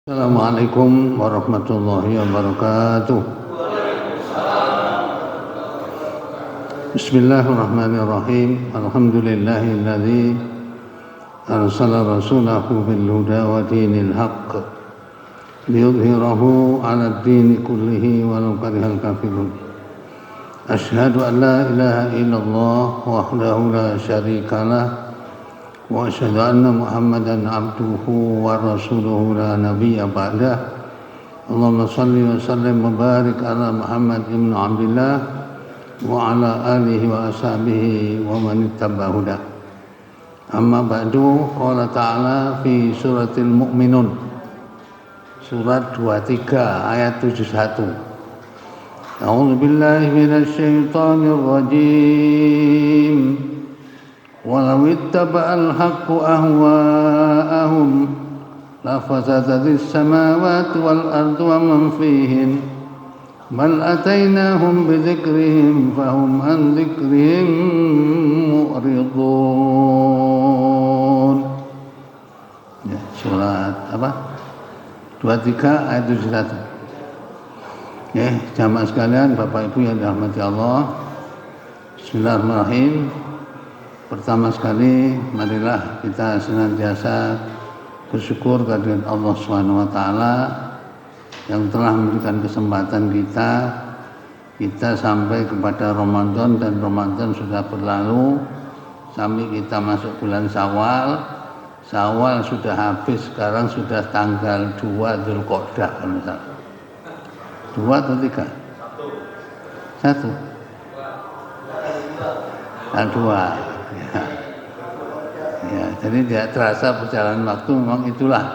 Assalamualaikum warahmatullahi wabarakatuh. Bismillahirrahmanirrahim. Alhamdulillahilladzi arsala rasulahu bil huda wa dinil haqq liyudhhirahu 'alad dini kullihi walau karihal kafirun. Asyhadu an la ilaha illallah wahdahu la syarikalah wa asyhadu anna Muhammadan abduhu wa rasuluhu la nabiyya ba'dah. Allahumma shalli wa sallim wa barik ala Muhammad ibn Abdillah wa ala alihi wa ashabihi wa man ittaba'a huda. Amma ba'du, qala ta'ala fi suratil mu'minun, surat 23 ayat 71. A'udzu billahi minasy syaithanir rajim. Walau ittaba'al haqqu ahwa'ahum lafasadatis samawati wal ardu wa man fihin bal atainahum bidzikrihim fahum an dzikrihim mu'ridun. Ya, surat apa? 23 ayat 71. Ya, jamaah sekalian, Bapak Ibu yang dirahmati Allah. Bismillahirrahmanirrahim. Pertama sekali, marilah kita senantiasa bersyukur kehadirat Allah SWT yang telah memberikan kesempatan kita sampai kepada Ramadan, dan Ramadan sudah berlalu sampai kita masuk bulan Syawal. Syawal sudah habis, sekarang sudah tanggal 2 Dzulqa'dah kalau salah. 2 atau 3? 1. 2. Ya, jadi tidak terasa perjalanan waktu, memang itulah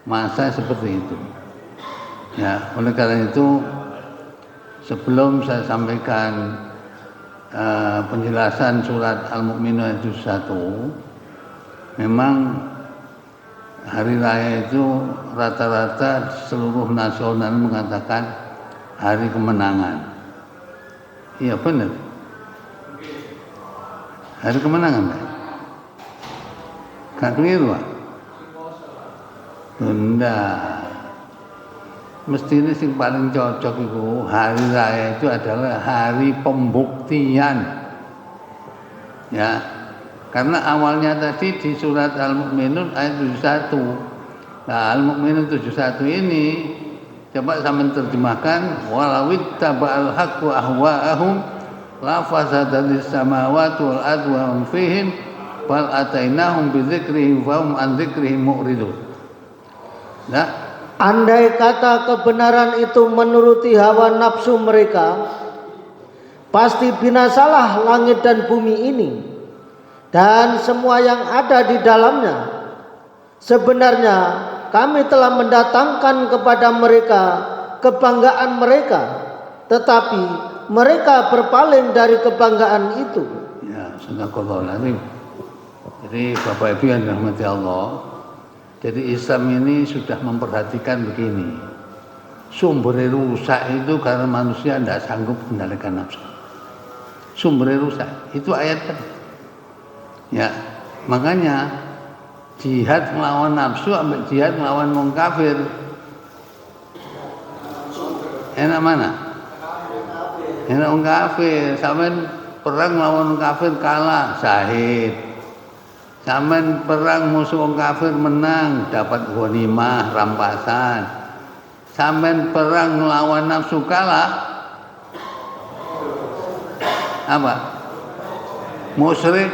masa seperti itu. Ya, oleh karena itu sebelum saya sampaikan penjelasan surat Al-Mu'minun ayat 1, memang hari raya itu rata-rata seluruh nasional mengatakan hari kemenangan. Iya benar. Hari kemenangan, Pak. Gak keliru, Pak. Benda. Mestinya yang paling cocok itu hari raya itu adalah hari pembuktian. Ya. Karena awalnya tadi di surat Al-Mu'minun ayat 71. Nah, Al-Mu'minun 71 ini coba saya menerjemahkan, walau ittaba'al haqqu ahwa'ahum la fasadatis samawati wal ardu wa man fihim bal atainahum bidzikrihim wa hum an dzikrihim mu'ridun. Nah, andai kata kebenaran itu menuruti hawa nafsu mereka, pasti binasalah langit dan bumi ini dan semua yang ada di dalamnya. Sebenarnya kami telah mendatangkan kepada mereka kebanggaan mereka, tetapi mereka berpaling dari kebanggaan itu. Ya, sadaqallahul azim. Jadi Bapak Ibu yang dirahmati Allah, jadi Islam ini sudah memperhatikan begini. Sumber rusak itu karena manusia tidak sanggup mengendalikan nafsu. Sumber rusak itu ayat kan. Ya, makanya jihad melawan nafsu sampai jihad melawan wong kafir. Enak mana? Enak wong kafir. Sampean perang melawan wong kafir kalah, syahid. Sampean perang musuh wong kafir menang, dapat ghanimah, rampasan. Sampean perang melawan nafsu kalah, apa? Musyrik.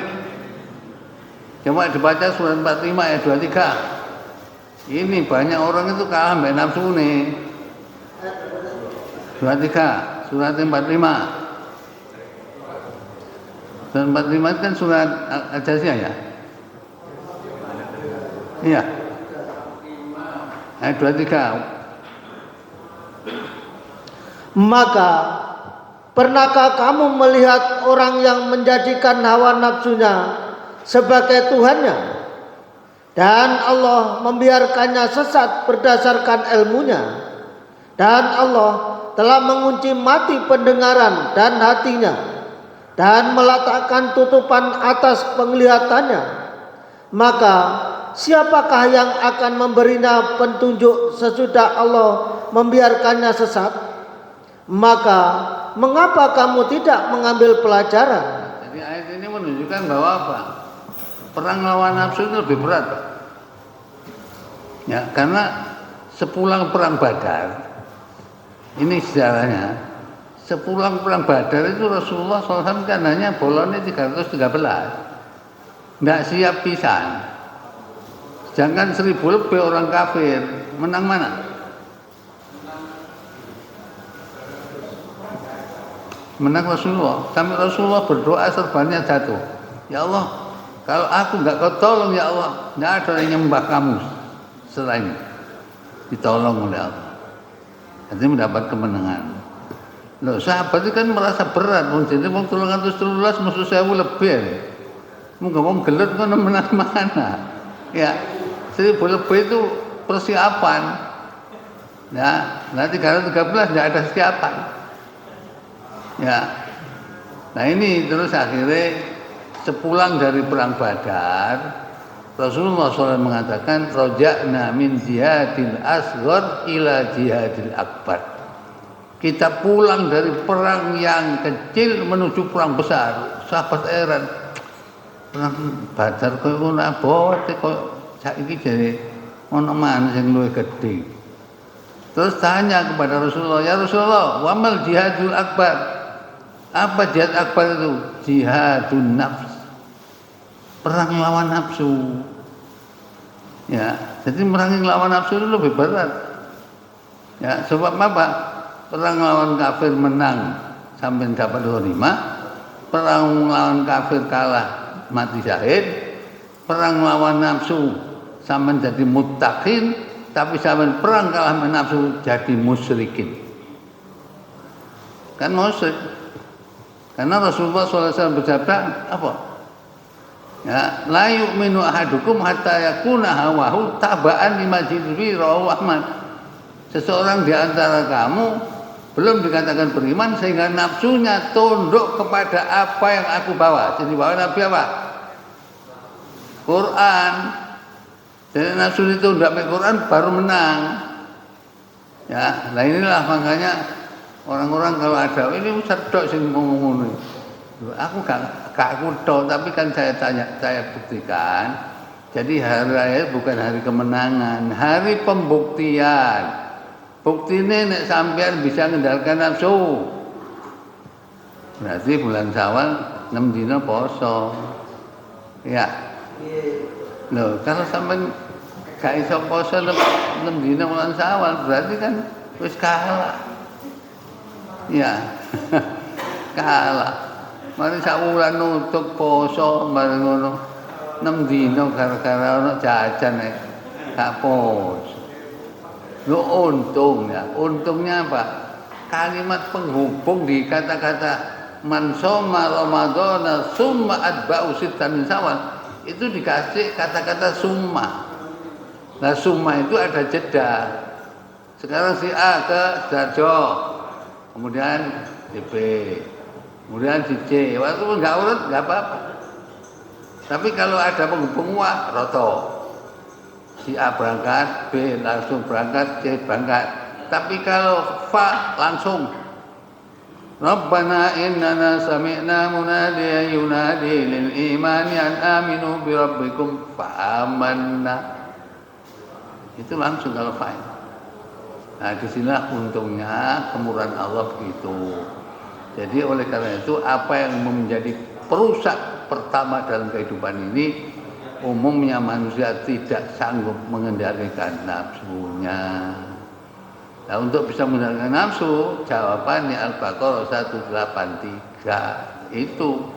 Coba dibaca surat 45 ayat 23. Ini banyak orang itu kalah mbek nafsu nih. 23, surat 45. Surat 45 kan surat Al-Jasiyah ya? Iya. Ayat 23. Maka pernahkah kamu melihat orang yang menjadikan hawa nafsunya sebagai Tuhannya, dan Allah membiarkannya sesat berdasarkan ilmunya, dan Allah telah mengunci mati pendengaran dan hatinya, dan meletakkan tutupan atas penglihatannya. maka siapakah yang akan memberinya petunjuk sesudah Allah membiarkannya sesat? Maka mengapa kamu tidak mengambil pelajaran? Jadi ayat ini menunjukkan bahwa apa? Perang lawan nafsu itu lebih berat, Pak. Ya, karena sepulang perang Badar, ini sejarahnya, sepulang perang Badar itu Rasulullah SAW kan hanya bolonnya 313, tidak siap pisan. Sedangkan 1000 lebih orang kafir, menang mana? Menang Rasulullah. Sampai Rasulullah berdoa serbannya jatuh. Ya Allah, kalau aku nggak kau tolong ya Allah, nggak ada yang nyembah kamu selain ditolong oleh Allah. Jadi mendapat kemenangan. Loh, sahabat itu kan merasa berat, jadi mau 313 musuh 1000 lebih. Mungkin mau gelut kan menang mana? Ya, 1000 lebih itu persiapan. Ya, nanti 313 tidak ada siapan. Ya, nah ini terus akhirnya sepulang dari perang Badar, Rasulullah SAW mengatakan, roja'na min jihadil asghar ila jihadil akbar. Kita pulang dari perang yang kecil menuju perang besar. Sahabat heran, perang Badar kok ngono abote kok saiki jare ono mana sing luwih gedhe. Terus tanya kepada Rasulullah, ya Rasulullah, wamal jihadul akbar? Apa jihad akbar itu? Jihadun nafs, perang lawan nafsu. Ya, jadi merangi lawan nafsu itu lebih berat. Ya, sebab apa? Perang lawan kafir menang sampai dapat ghanimah, perang lawan kafir kalah mati syahid, perang lawan nafsu sampai jadi muttaqin, tapi sampai perang kalah nafsu jadi musyrikin. Kan musyrik. Karena Rasulullah SAW bersabda apa? Ya, la yu'minu ahadukum hatta yakuna hawahu taba'an lima jilbi rawahu Ahmad. Seseorang di antara kamu belum dikatakan beriman sehingga nafsunya tunduk kepada apa yang aku bawa. Jadi bawa Nabi apa? Quran. Jadi nafsu itu tunduk ke Quran baru menang. Ya, nah inilah makanya orang-orang kalau ada ini cerdok sing ngomong-ngomong. Aku gak aku tahu, tapi kan saya buktikan. Jadi hari raya bukan hari kemenangan, hari pembuktian. Bukti ini nek sampean bisa mengendalikan nafsu. Berarti bulan Syawal 6 dina poso. Ya. Loh, kalau sampean gak iso poso 6 dina bulan Syawal, berarti kan wis kalah. Ya. Kalah. Mari sak wulan nutuk poso mari ngono 6 dina gara-gara ono jajan gak poso. Lo untungnya apa? Kalimat penghubung di kata-kata man shoma ramadhana summa atba'u sittan min syawal itu dikasih kata-kata summa. Nah summa itu ada jeda. Sekarang si A ke Darjo, kemudian si B, kemudian si C. Waktu pun nggak urut nggak apa-apa. Tapi kalau ada penghubung wah roto. Si A berangkat, B langsung berangkat, C berangkat. Tapi kalau fa langsung Rabbana innana sami'na munadiyan yunadi lil imani an aminu bi rabbikum fa amanna. Itu langsung kalau fa. Nah, disinilah untungnya kemurahan Allah begitu. Jadi oleh karena itu apa yang menjadi perusak pertama dalam kehidupan ini, umumnya manusia tidak sanggup mengendalikan nafsunya. Nah, untuk bisa mengendalikan nafsu, jawabannya Al-Baqarah 183 itu.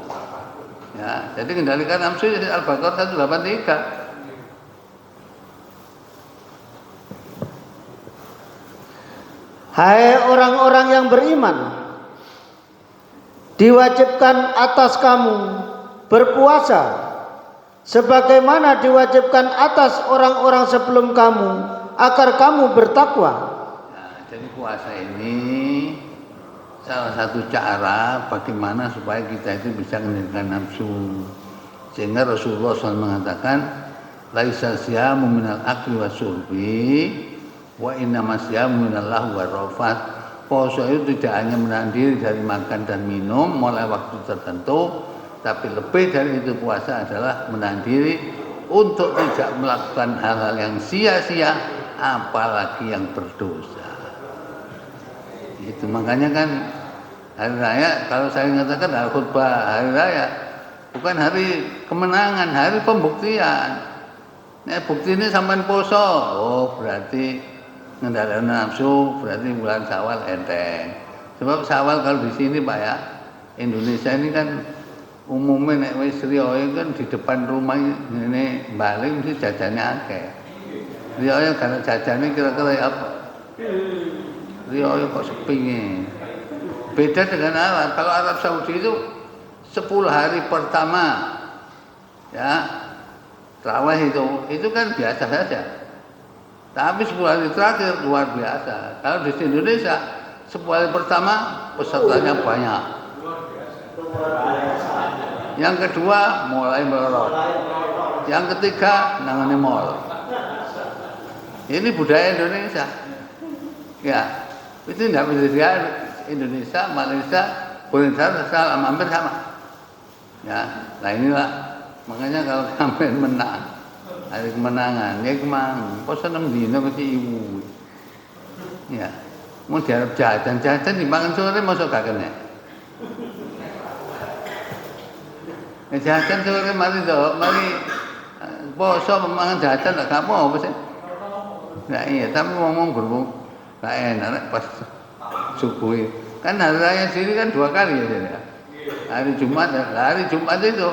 Ya, jadi mengendalikan nafsu Al-Baqarah 183. Hai orang-orang yang beriman, diwajibkan atas kamu berpuasa sebagaimana diwajibkan atas orang-orang sebelum kamu agar kamu bertakwa. Nah, jadi puasa ini salah satu cara bagaimana supaya kita itu bisa mengendalikan nafsu. Sehingga Rasulullah SAW mengatakan laisa siyamu minal akli wasyurbi wa inna masyamu minal lahu warrafat. Puasa itu tidak hanya menahan diri dari makan dan minum mulai waktu tertentu, tapi lebih dari itu puasa adalah menahan diri untuk tidak melakukan hal-hal yang sia-sia, apalagi yang berdosa. Itu makanya kan hari raya, kalau saya mengatakan khutbah hari raya bukan hari kemenangan, hari pembuktian. Nah, bukti ini sampai poso, oh berarti ngendalikan nafsu, berarti bulan Syawal enteng. Sebab Syawal kalau di sini Pak ya, Indonesia ini kan umumnya nek wis riyo kan di depan rumah ini balik mesti jajannya akeh. Riyo karena jajannya kira-kira apa? Riyo kok sepi nih. Beda dengan Arab. Kalau Arab Saudi itu 10 hari pertama ya tarawih itu kan biasa saja. Tapi 10 hari terakhir luar biasa. Kalau di Indonesia 10 hari pertama pesertanya banyak. Yang kedua mulai melorot. Yang ketiga nangani mall. Ini budaya Indonesia. Ya, itu tidak bisa dilihat Indonesia, Malaysia, Indonesia hampir sama. Ya, nah inilah makanya kalau sampai menang hari kemenangan, ya kemang, poso 6 dino kecil ibu, ya, mau diharap jajan dimakan sore masuk gak kena. Jajan sore mari poso makan jajan tak kamu apa sih? Nah iya, tapi ngomong berbung, gak enak pas subuh. Kan hari raya sini kan 2 kali ya, hari Jumat itu.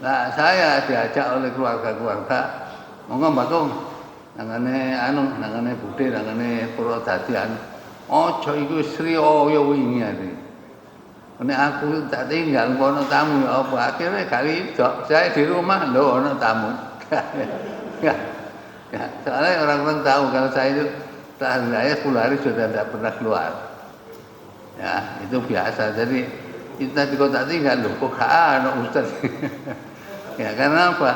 Nah, saya diajak oleh keluarga-keluarga, monggo Mbak Kung, nangane budhe, nangane Purwodadi anu. Aja iku wis riyaya wingi iki. Nek aku tak tinggal kono tamu ya apa akhirnya kali saya di rumah lho ana tamu. Ya. Soalnya orang-orang tahu kalau saya itu hari raya 10 hari sudah tidak pernah keluar. Ya, itu biasa. Jadi kita di kota tinggal lho kok ana Ustaz. Ya karena apa?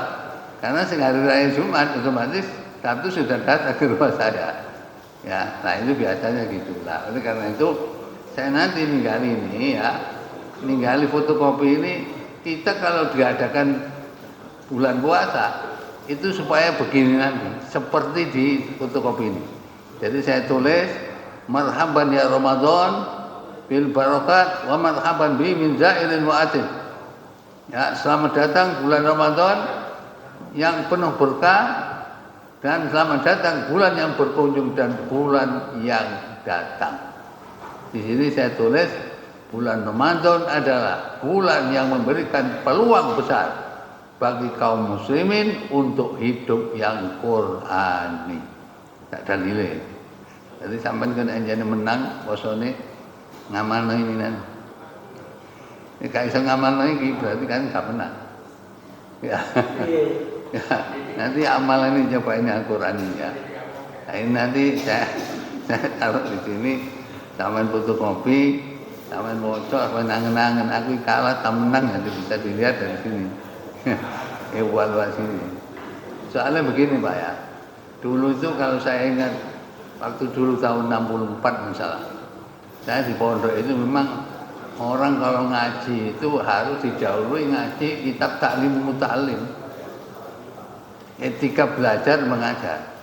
Karena hari raya Jumat otomatis Sabtu sudah datang ke rumah saya. Ya, nah itu biasanya gitulah. Oleh karena itu saya nanti ninggali fotokopi ini kita kalau diadakan bulan puasa itu supaya begini nanti seperti di fotokopi ini. Jadi saya tulis marhaban ya Ramadan bil barakat wa marhaban bi min za'irin wa atin. Ya, selamat datang bulan Ramadan yang penuh berkah dan selamat datang bulan yang berkunjung dan bulan yang datang. Di sini saya tulis bulan Ramadan adalah bulan yang memberikan peluang besar bagi kaum muslimin untuk hidup yang Qur'ani. Tak dalile. Jadi sampean kena enjane menang posone ngamalno ini kan. Nek gak iso ngamalno iki berarti kan gak menang. Ya. Ya. Nanti amalan ini coba ini Al-Qur'an ya. Nah, ini nanti saya taruh di sini sampean fotokopi, sampean maca, sampean nangen-nangen aku kalah ta menang nanti bisa dilihat dari sini. Evaluasi ini. Soalnya begini Pak ya. Dulu itu kalau saya ingat waktu dulu tahun 64 misalnya. Saya di pondok itu memang orang kalau ngaji itu harus didahului ngaji kitab Ta'lim Muta'allim. Etika belajar mengajar.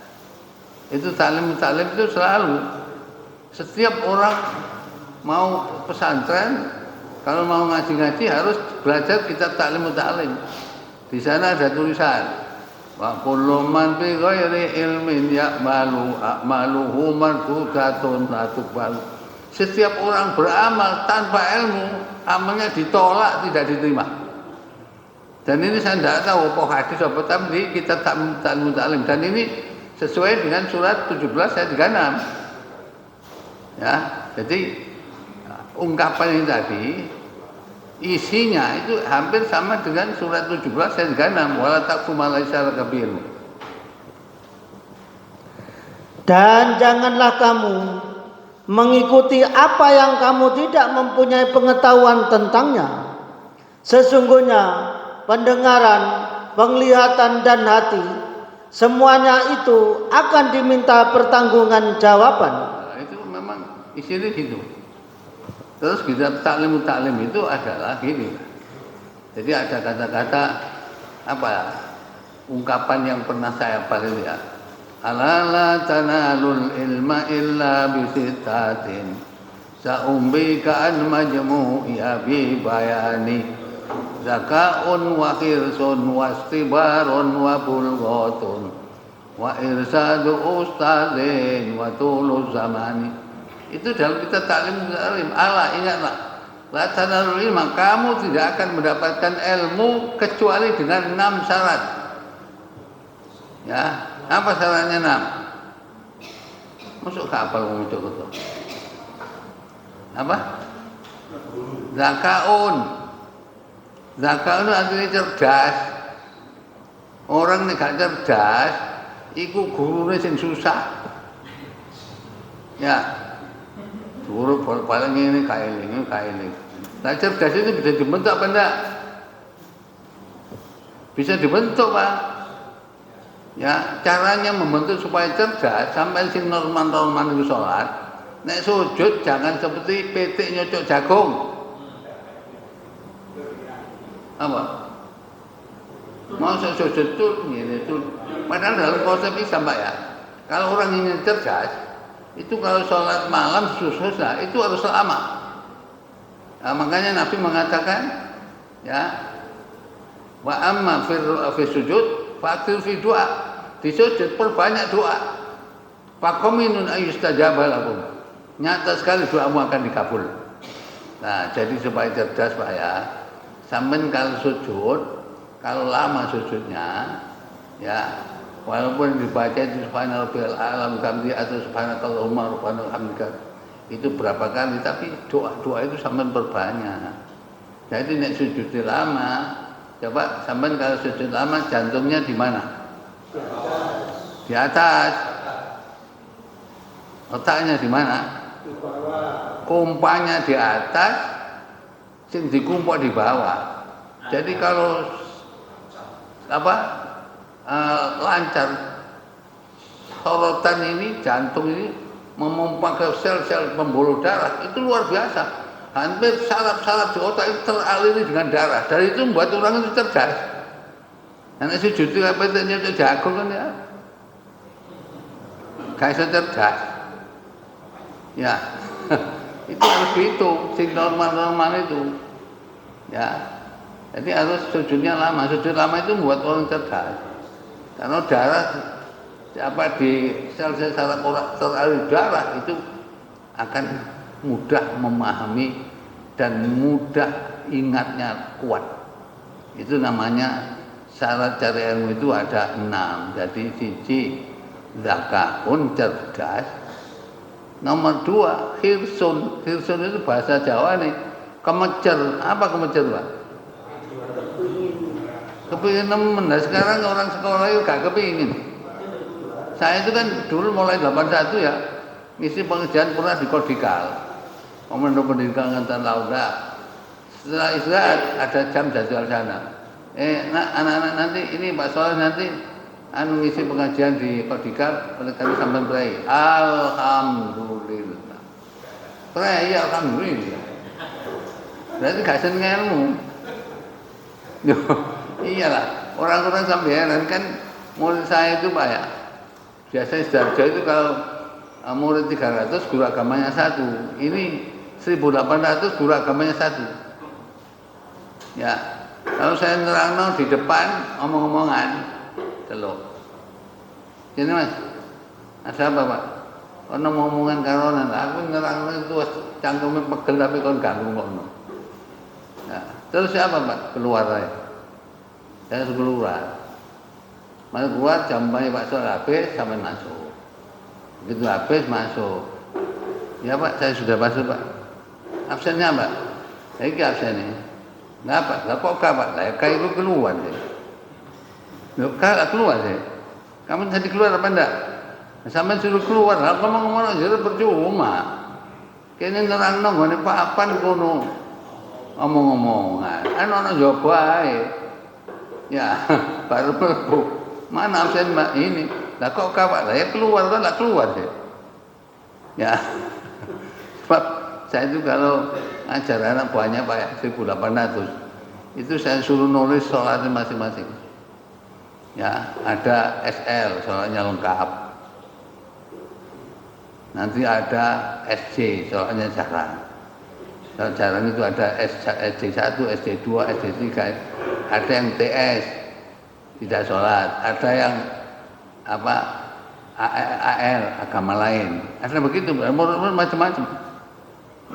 Itu Ta'lim Muta'allim itu selalu setiap orang mau pesantren kalau mau ngaji-ngaji harus belajar kitab Ta'lim Muta'allim. Di sana ada tulisan wa kullu man bi ghairi ilmin ya'malu a'maluhu mardudatun la tuqbal. Setiap orang beramal tanpa ilmu, amalnya ditolak, tidak diterima. Dan ini saya tidak tahu apa hadis apa tapi di kitab Ta'lim Muta'allim dan ini sesuai dengan surat 17 ayat 36. Ya, jadi ungkapan ini tadi isinya itu hampir sama dengan surat 17 ayat 36 wala taqfu ma laysa laka bihi ilm. Dan janganlah kamu mengikuti apa yang kamu tidak mempunyai pengetahuan tentangnya. Sesungguhnya pendengaran, penglihatan dan hati semuanya itu akan diminta pertanggungan jawaban. Nah, itu memang isinya gitu. Terus kita taklim itu adalah gini. Jadi ada kata-kata apa ya, ungkapan yang pernah saya hafal ya. Ala la tanalul ilma illa bisitatin sa'umbika an majmu'i abi bayani zakaun wa khirsun wa istibarun wa bulghatun wa irsadu ustadin wa tuluz zamani. Itu dalam kita taklim ala, ingatlah, la tanalul ilma, kamu tidak akan mendapatkan ilmu kecuali dengan 6 syarat. Ya, apa syaratnya 6? Masuk kapal ngomong itu. Apa? Zakaun. Zakaun itu artinya cerdas. Orang nek gak cerdas, iku gurune sing susah. Ya. Guru paling ini kailing. Nah, cerdas itu bisa dibentuk apa enggak? Bisa dibentuk, Pak. Ya, caranya membentuk supaya cerdas sampai sing normal-normal itu sholat. Nek sujud jangan seperti petik nyocok jagung. Apa? Mau sujud tuh ini tuh. Padahal dalam konsep Islam, Pak ya. Kalau orang ingin cerdas, itu kalau sholat malam susah, itu harus lama. Nah, makanya Nabi mengatakan, ya, wa amma fi sujud fa'til fi doa. Di sujud perbanyak doa. Faqaminun ayyustajaba lakum. Nyata sekali doamu akan dikabul. Nah, jadi supaya cerdas Pak ya, sampean kalau sujud, kalau lama sujudnya, ya, walaupun dibaca itu subhanarabbiyal a'la bihamdi atau subhanakallahumma rabbana hamdika, itu berapa kali, tapi doa itu sampean perbanyak. Jadi nek sujud lama, coba sampean kalau sujud lama jantungnya di mana? Di atas. Otaknya di mana? Kumpanya di atas, sing dikumpul di bawah. Jadi kalau lancar sorotan ini, jantung ini memompa ke sel-sel pembuluh darah, itu luar biasa. Hampir saraf-saraf di otak itu teraliri dengan darah. Dari itu membuat orang itu cerdas. Karena sujud itu apa itu nyocok jagung kan ya, kaisa cerdas. Ya, itu harus dihitung, sing normal itu. Ya, jadi harus sujudnya lama. Sujud lama itu membuat orang cerdas. Karena darah di sel-sel saraf orang teraliri darah itu akan mudah memahami dan mudah ingatnya kuat. Itu namanya syarat cari ilmu itu ada 6. Jadi siji zakaun, cerdas. Nomor 2 khirsun. Khirsun itu bahasa Jawa nih, kemecer. Apa kemecer, Pak? Kepingin nemen. Nah, sekarang orang sekolah itu gak kepingin. Saya itu kan dulu mulai 81 ya, ngisi pengajian pernah di Kodikal, Komando Pendidikan Angkatan Lauda. Setelah istirahat ada jam jadwal sana. Anak-anak nanti ini Pak Soleh nanti ngisi pengajian di Kodikal, oleh kami sampai berai. Alhamdulillah. Berai ya alhamdulillah. Berarti gak seneng ilmu. Iyalah, orang-orang sampai heran kan murid saya itu Pak ya. Biasanya Sidoarjo itu kalau murid 300 guru agamanya 1. Ini 1800 guru agamanya 1. Ya, kalau saya nerangno di depan omong-omongan teluk. Jadi Mas, ada apa Pak? Ono omongan karonan, aku nerangno itu cangkeme pegel tapi kon ganggu ngono. Nah, terus siapa Pak? Keluar saya. Saya keluar. Mari keluar jam Pak Soleh habis sampai masuk. Begitu habis masuk. Ya Pak, saya sudah masuk Pak. Absennya Pak? Ini absennya. Kenapa? Lah kok Pak? Lah itu keluar deh. Loh, keluar deh. Kamu tadi keluar apa enggak? Sampai suruh keluar, lah ngomong-ngomong aja percuma. Kene nerangno nggone papan kono. Omong-omongan. Ana jawab wae. Ya, baru mlebu. Mana absen Mbak ini? Lah kok kawat? Lah ya keluar kan lah keluar sih. Ya. Sebab saya itu kalau ajar anak banyak Pak ya, 1.800. Itu saya suruh nulis sholatnya masing-masing. Ya, ada SL, sholatnya lengkap. Nanti ada SC, sholatnya jarang. Kalau jarang itu ada SC1, SC2, SC3. Ada yang TS, tidak sholat. Ada yang apa AL, agama lain. Ada begitu, macam-macam.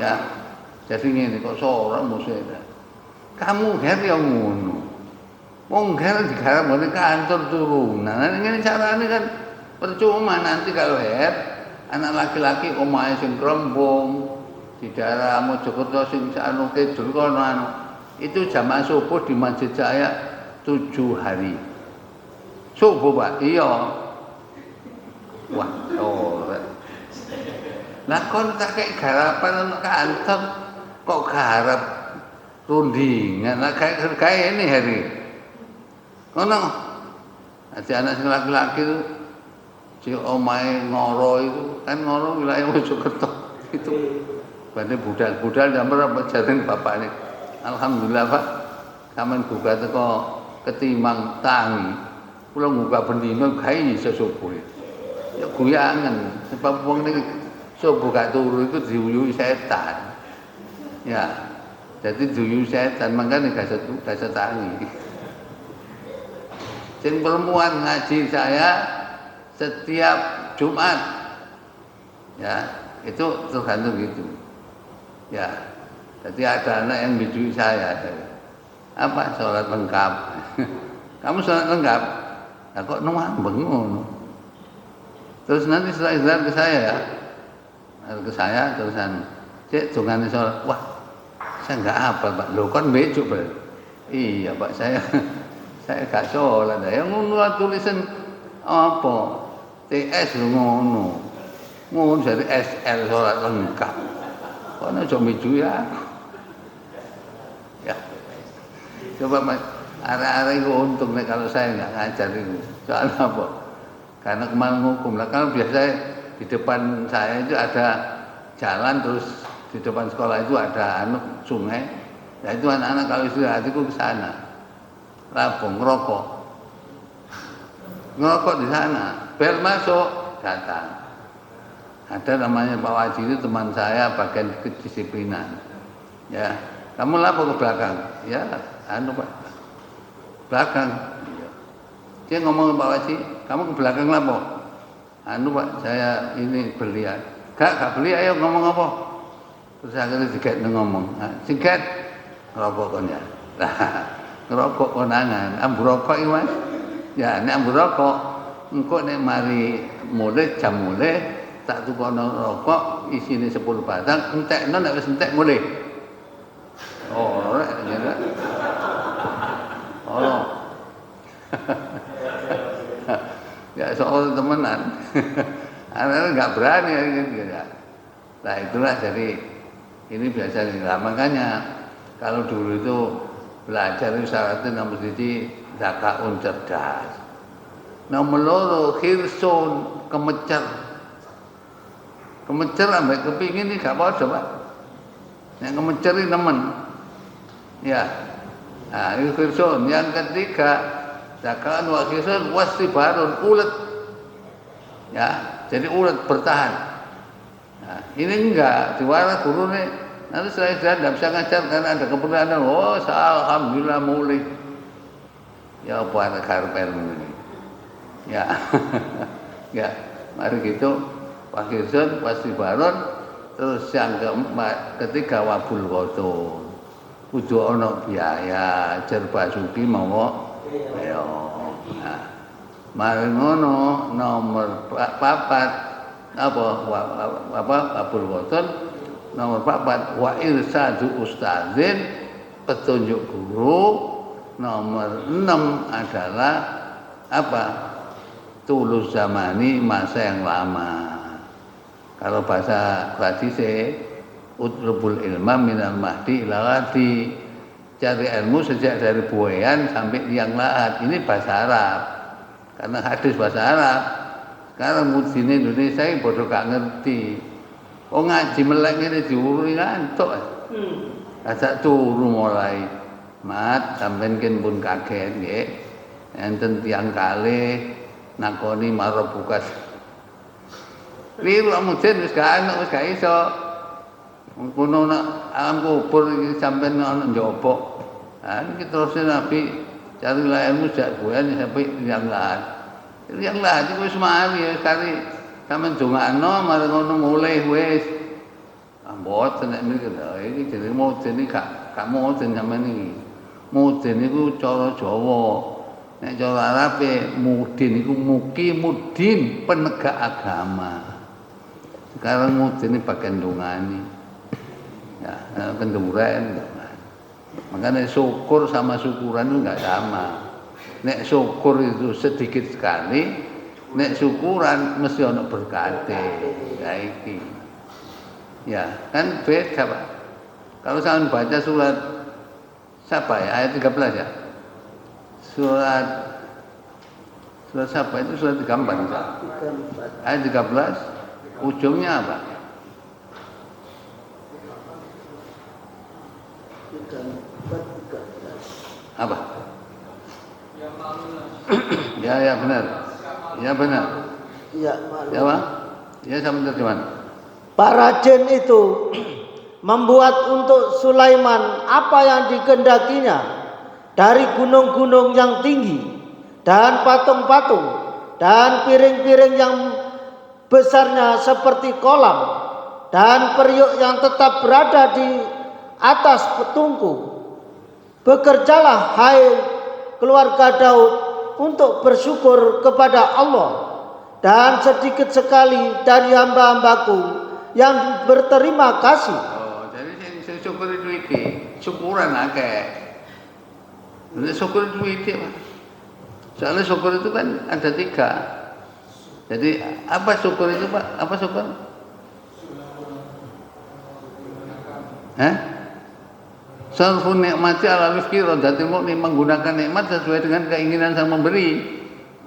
Ya, jadi ini kok seorang musuhnya. Kamu her yang ngono. Wong her digarap di kantor turunan. Nah, ini caranya kan percuma nanti kalau her anak laki-laki omahe sing krembung di daerah Mojokerto sing anu kidul kono anu. Itu jamaah subuh di Masjid Jaya 7 hari. Subuh Pak, iya. Wah, sore. Lah kon tak kek garapan nang kantor kok garap rundingan. Lah kayak ini hari. Ngono. Ada anak sing laki-laki itu si omahe Ngoro itu kan Ngoro wilayah Mojokerto itu. Bane budal-budal jamber apa jaring bapakne. Alhamdulillah Pak. Sampeyan buka teko ketimbang tangi. Kula buka bendino gawe iso subuh. Ya guyangan sebab wong niki subuh gak turu itu diuyuhi setan. Ya. Jadi diuyuhi setan makanya gak setangi. Sing perempuan ngaji saya setiap Jumat. Ya, itu tergantung gitu. Ya. Jadi ada anak yang bidui saya. Apa sholat lengkap? Kamu sholat lengkap? Nah, kok ngambeng ngono? Terus nanti setelah istirahat ke saya ya. Ke saya terusan. Cek dongane sholat. Wah, saya enggak apa, Pak. Loh kan bejuk, Pak. Iya, Pak, saya gak sholat. Ya ngono tulisan apa? TS ngono. Ngono dari SL sholat lengkap. Kok aja bejuk ya. Ya. Coba Mas, arek-arek itu untung nih kalau saya nggak ngajar itu. Soalnya apa? Karena kemarin hukum lah. Kalau biasa di depan saya itu ada jalan, terus di depan sekolah itu ada sungai. Nah itu anak-anak kalau istirahat itu ke sana, rabung ngerokok di sana. Bel masuk datang. Ada namanya Pak Waji itu teman saya bagian kedisiplinan. Ya, kamu lapor ke belakang. Ya, Pak. Belakang. Dia ngomong ke Pak Waji, kamu ke belakang lapor. Pak, saya ini beli. Gak beli, ayo ngomong apa? Terus akhirnya diket ngomong. Sikat ngerokok kon ya. Lah, ngerokok konangan. Ambu rokok iki, Mas. Ya, nek ambu rokok engko nek mari mulai jam mulai tak tukono rokok isine 10 batang, entekno nek wis entek mulai. Oh, ora ya. Oh. Ya soal temenan. Anak enggak berani gitu ya. Nah, itulah jadi ini biasa nih. Makanya kalau dulu itu belajar itu syaratnya nomor siji zakaun cerdas. Nomor loro khirsun kemecer. Kemecer ambek kepingin ini gak padha, Pak. Yang kemecer ini nemen. Ya. Nah, itu khirsun. Yang ketiga zakaun wa khirsun wastibarun ulet. Ya, jadi ulet bertahan. Nah, ini enggak diwara guru nih. Nanti saya tidak bisa ngajar karena ada keperluan. Oh, alhamdulillah mulai. Ya apa ada karpel ini. Ya. Ya, mari gitu. Pak Kirsun pasti baron. Terus yang keempat, ketiga wabul kotor. Kudu ono biaya, jer basuki mau ayo. Nah, mari ngono nomor papat apa wabul kotor. Nomor 4 wa irsadu ustadzin, petunjuk guru. Nomor 6 adalah apa? Tulus zamani, masa yang lama. Kalau bahasa tradisi utlubul ilma minal mahdi ila ghadi. Cari ilmu sejak dari buayan sampai liang lahat. Ini bahasa Arab. karena hadis bahasa Arab. Sekarang mudine Indonesia ini bodoh gak ngerti. Oh ngaji melek ini diurui ngantuk. Ajak turu mulai. Mat sampean ken pun kaget nggih. Enten tiyang kalih nakoni marobukas. Liru mudin wis gak iso. Kuno nak alam kubur iki sampean ana njopok. Ha iki terus Nabi cari ilmu jak buan sampai yang lain. Yang lain itu wis mari kali sampean dongakno marang ngono mulai wis. Mboten nek mriki lho iki jenenge mudin iki gak mudin sampean iki. Mudin iku cara Jawa. Nek cara Arabe mudin iku mudin penegak agama. Sekarang mudin iki bagian dongani. Ya, kenduren. Makanya syukur sama syukuran itu enggak sama. Nek syukur itu sedikit sekali, nek syukuran mesti ono berkate. Ya iki. Ya, kan beda, Pak. Kalau saya baca surat siapa ya? Ayat 13 ya. Surat siapa itu surat 34. Ayat 13 ujungnya apa? Apa? Ya benar. Ya benar. Iya, Ya Pak. Ya sama terjemahan. Para jin itu membuat untuk Sulaiman apa yang dikehendakinya dari gunung-gunung yang tinggi dan patung-patung dan piring-piring yang besarnya seperti kolam dan periuk yang tetap berada di atas petungku. Bekerjalah hai keluarga Daud untuk bersyukur kepada Allah, dan sedikit sekali dari hamba-hambaku yang berterima kasih. Oh, jadi saya syukur itu iki, syukuran akeh. Nek syukur itu iki, Pak. Soalnya syukur itu kan ada 3. Jadi apa syukur itu, Pak? Apa syukur? Sarfun nikmati ala wifqi radhatil mu'min, menggunakan nikmat sesuai dengan keinginan sang memberi.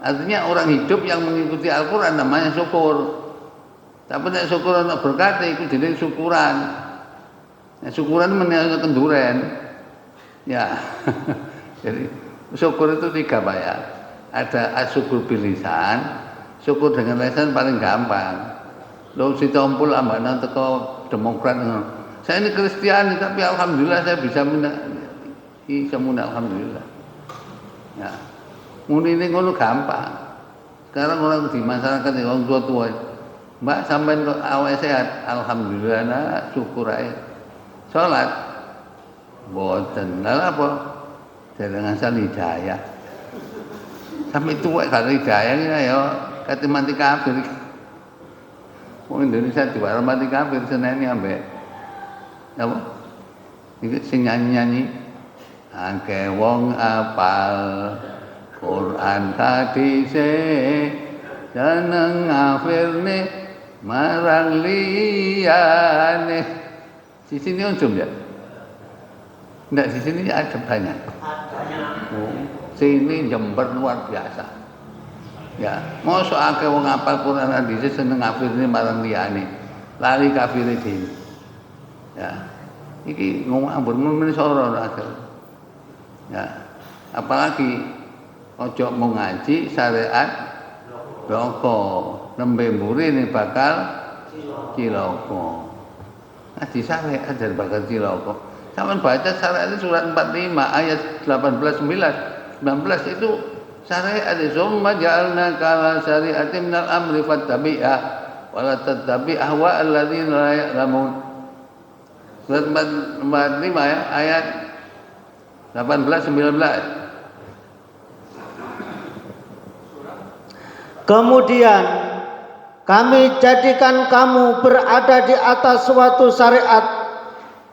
Artinya orang hidup yang mengikuti Al-Qur'an namanya syukur. Tapi nek syukur ana berkah iku jenenge syukuran. Nek syukuran menawa kenduren. Ya. Jadi syukur itu 3, Pak ya. Ada asyukur bilisan, syukur dengan lisan paling gampang. Lho si tompul ambana teko Demokrat ngono. Saya ini Kristiani tapi alhamdulillah saya bisa alhamdulillah. Ya. Muni ini ngono gampang. Sekarang orang di masyarakat yang orang tua-tua, Mbak sampean kok awake sehat, alhamdulillah nah, syukur ae. Salat mboten. Lha apa? Dereng asal hidayah. Sampai tuwek kalau hidayah ini ya kate mati kafir. Wong Indonesia diwara mati kafir seneni ambek apa? Iki sing nyanyi-nyanyi akeh wong apal Quran hadise jeneng ngafirne marang liyane. Di sini unjum ya? Enggak, di sini ada banyak. Oh, sini Jember luar biasa. Ya, mosok akeh wong apal Quran hadise seneng ngafirne marang liyane. Lali kafire dhewe. Ya, iki ngomong ambur men soro akhir. Ya, apalagi ojo mau ngaji syariat bloko, nembe mburi bakal ciloko. Ngaji syariat ajar bakal ciloko. Sampeyan baca syariat itu surat 45 ayat 18 19 itu syariat summa ja'alna kala syariatin minal amri fattabi'ah wa la tattabi' ahwa alladziina la ya'lamun. Surat 45 ya, ayat 18-19. Kemudian kami jadikan kamu berada di atas suatu syariat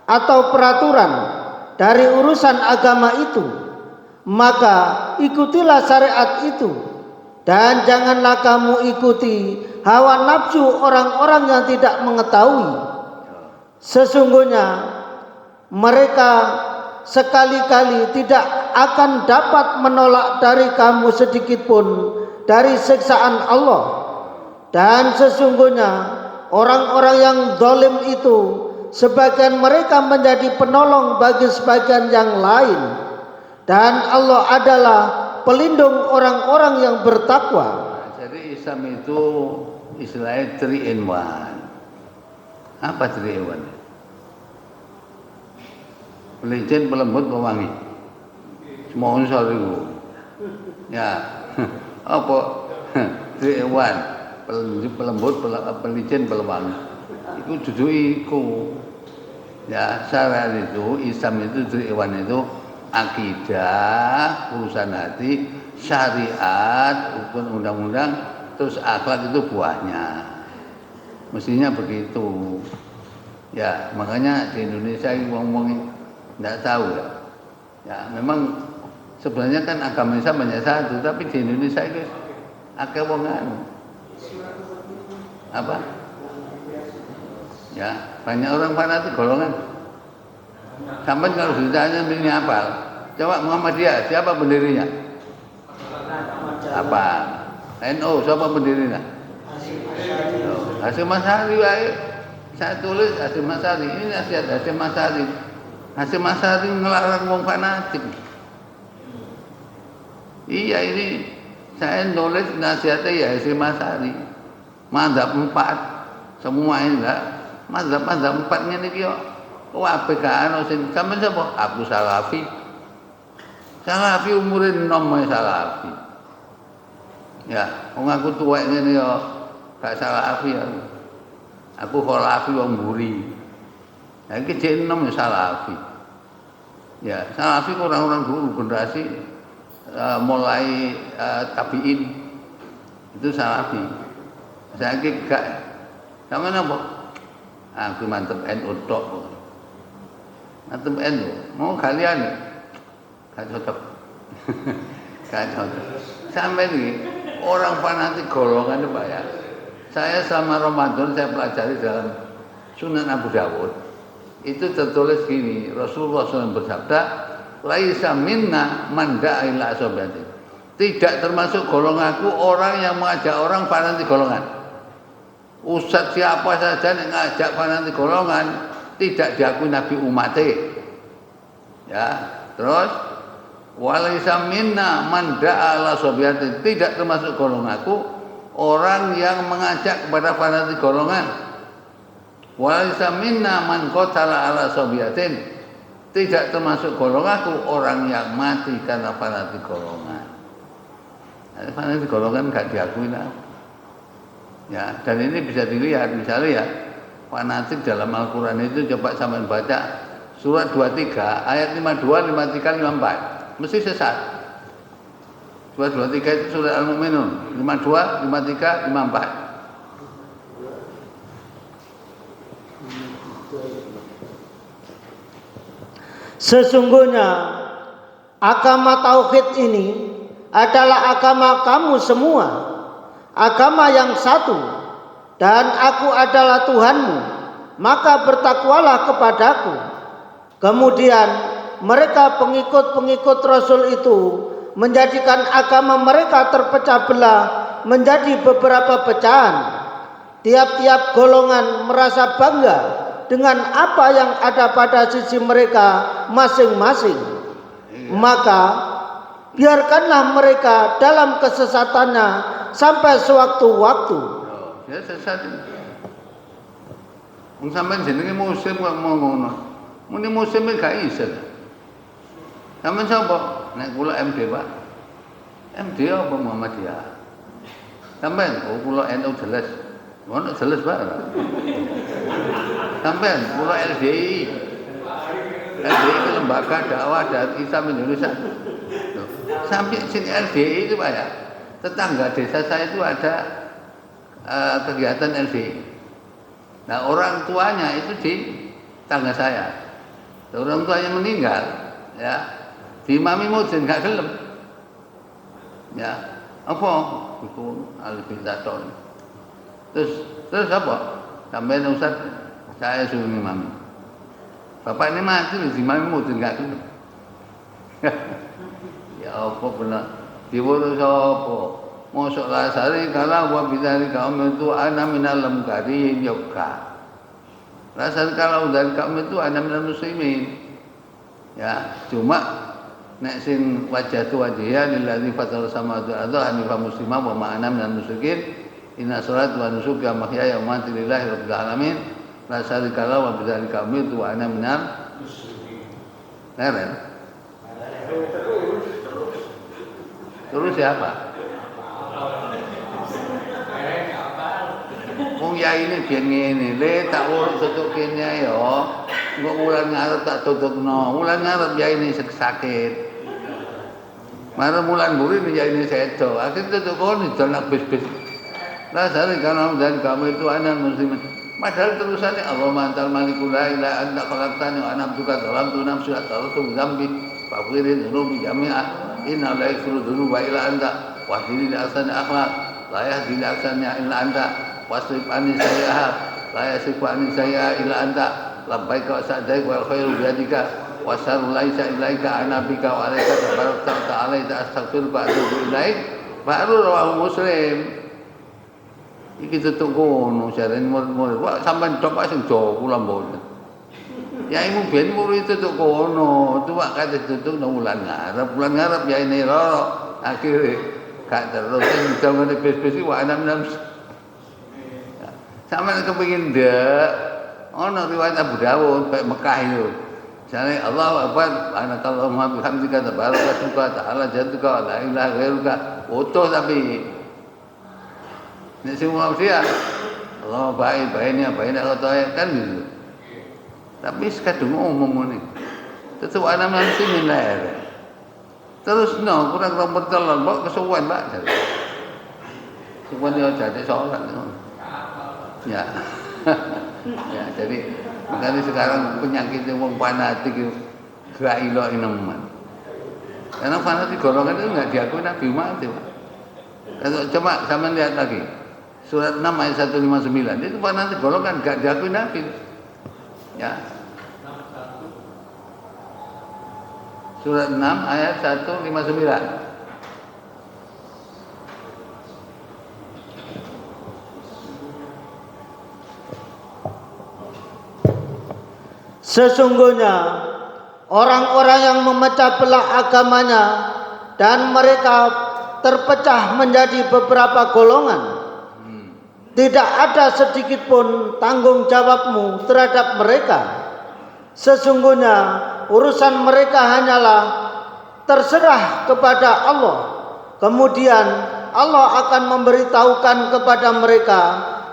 atau peraturan dari urusan agama itu, maka ikutilah syariat itu, dan janganlah kamu ikuti hawa nafsu orang-orang yang tidak mengetahui. Sesungguhnya mereka sekali-kali tidak akan dapat menolak dari kamu sedikit pun dari siksaan Allah. Dan sesungguhnya orang-orang yang zalim itu sebagian mereka menjadi penolong bagi sebagian yang lain, dan Allah adalah pelindung orang-orang yang bertakwa. Jadi Islam itu istilahnya 3 in 1. Apa 3 in 1? Pelicin, pelembut, pewangi. Semua unsur itu. Ya, apa? 3 in 1. Pelembut, pelicin, pewangi. Itu judul itu. Ya, syariat itu, Islam itu 3 in 1 itu akidah, urusan hati, syariat, hukum undang-undang, terus akhlak itu buahnya. Mestinya begitu. Ya, makanya di Indonesia ngomong tidak tahu ya. Ya, memang sebenarnya kan agama Islam banyak satu, tapi di Indonesia itu akeh wong apa? Ya, banyak orang fanatik golongan. Sampai kalau ditanya ini apa? Coba Muhammadiyah, siapa pendirinya? Apa? NU, siapa pendirinya? Hasyim Asy'ari. Saya tulis Hasyim Asy'ari. Ini nasihat Hasyim Asy'ari. Hasyim Asy'ari ngelarang wong fanatik. Iya, ini saya nulis nasihatnya ya Hasyim Asy'ari. Mazhab 4 semua ini enggak. Mazhab 4-nya niki kok APK anu sing sampeyan sapa? Aku Salafi. Salafi umurin nom Salafi. Ya, wong aku tuwek ngene ya gak Salafi ya. Aku Khalafi wong mburi. Nah iki jek nom Salafi. Ya, Salafi orang-orang dulu generasi mulai tabi'in itu Salafi. Saiki gak. Sampeyan apa? Aku mantep NU tok. Mantep NU. Mau kalian gak cocok. Gak cocok. Sampai ini orang fanatik golongan itu Pak ya. Saya selama Ramadan saya pelajari dalam Sunan Abu Dawud. Itu tertulis gini, Rasulullah SAW bersabda, laisa minna man da'a ila asobati. Tidak termasuk golonganku orang yang mengajak orang fanatik golongan. Ustadz siapa saja yang ngajak fanatik golongan tidak diakui Nabi umatnya. Ya, terus walaisa minna man da'a ila asobati. Tidak termasuk golonganku orang yang mengajak kepada fanatik golongan. Walaisa minna man qatala ala sabiyatin. Tidak termasuk golonganku orang yang mati karena fanatik golongan. Nah, fanatik golongan enggak diakui lah. Ya, dan ini bisa dilihat misalnya ya, fanatik dalam Al-Qur'an itu coba sampean baca surat 23 ayat 52, 53, 54. Mesti sesat. Surat 23 itu surat Al-Mu'minun 52, 53, 54. Sesungguhnya agama tauhid ini adalah agama kamu semua, agama yang satu, dan aku adalah Tuhanmu, maka bertakwalah kepadaku. Kemudian mereka pengikut-pengikut Rasul itu menjadikan agama mereka terpecah belah menjadi beberapa pecahan. Tiap-tiap golongan merasa bangga dengan apa yang ada pada sisi mereka masing-masing. Maka biarkanlah mereka dalam kesesatannya sampai sewaktu-waktu. Ya sesat. Wong sampean jenenge muslim kok mau ngono. Muni muslim iki gak iso. Sampeyan sapa? Nek kula MD, Pak. MD apa Muhammadiyah? Sampeyan kula NU jelas. Ngono jelas, Pak. Sampeyan kula LDI. LDI itu lembaga dakwah dan Islam Indonesia. Sampai sini LDI itu Pak ya. Tetangga desa saya itu ada kegiatan LDI. Nah, orang tuanya itu di tangga saya. Orang tuanya meninggal, ya. Diimami mudin gak gelem. Ya. Apa? Iku al-bidaton. Terus apa? Sampai Ustaz saya suruh imam. Bapak ini mati di imam mudin gak gelem. Ya apa benar? Diwuru sapa? mosok lasari kala wa bidari kaum itu ana minal lamkarin yoga. Lasari kala dari kaum itu ana minal muslimin. Ya, cuma nek sing wajah tu wajhiya lillazi fatara samawati wal arda hanifan musliman wa ma ana minal musyrikin. Inna sholati wa nusuki wa mahyaya wa mamati lillahi rabbil alamin. La syarika lahu wa bidzalika umirtu wa ana minal muslimin. Terus siapa? Wong yai ini biyen ngene, le tak urut tutuk kene ya. Engko wulan ngarep tak tutupno. Wulan ngarep yai ini sakit. Marang wulan buri yai ini sedo. Akhir tutuk kono jalan bis-bis. Lah sare kana dan kamu itu anak muslimin. Padahal terusannya Allahumma antal malikul la ilaha anta khalaqtani wa ana abduka zalamtu nafsi wa taratu dzambi faghfir dzunubi jami'a. Inna la yaghfiru dzunuba illa anta wahdini li ahsani akhlaq la yahdi li ahsani illa anta wasrif anni sayyi'aha la yasrifu anni sayyi'a illa anta labbaika wa sa'daika wal khairu bi yadika wa syarru laisa ilaika ana bika wa alaika tabarakta wa ta'ala astaghfiruka wa atubu ilaik. Baru rawahu Muslim. Iki tutuk kono jarene murid-murid. Wah sampean tok sing do kula mboten. Ya imu ben murid tutuk kono, tuwak kate tutuk nang wulan ngarep ya ini loro. Akhire gak terus sing jangane bis-bis iki wae nang sampean kepengin ndak ana riwayat Abu Dawud bae Mekah itu. Jane Allahu Akbar anakallahumma bihamdika tabaraka ta'ala jadduka la ilaha ghairuka. Utuh tapi nek sing manusia Allah baiknya khotoya kan gitu. Tapi sekadung umum ngene. Tetep ana mesti minlae. Terus no kurang rompet telon kok kesuwen Pak. Suwen yo dadi salat. Ya. Ya, jadi makanya sekarang penyakit wong fanatik itu gak iloh nemen. Karena fanatik golongan itu enggak diakui Nabi Muhammad, Pak. Kalau coba sama lihat lagi. Surat 6 ayat 159 itu fanatik golongan enggak diakui Nabi. Ya. Surat 6 ayat 159. Sesungguhnya orang-orang yang memecah belah agamanya dan mereka terpecah menjadi beberapa golongan, tidak ada sedikit pun tanggung jawabmu terhadap mereka. Sesungguhnya urusan mereka hanyalah terserah kepada Allah. Kemudian Allah akan memberitahukan kepada mereka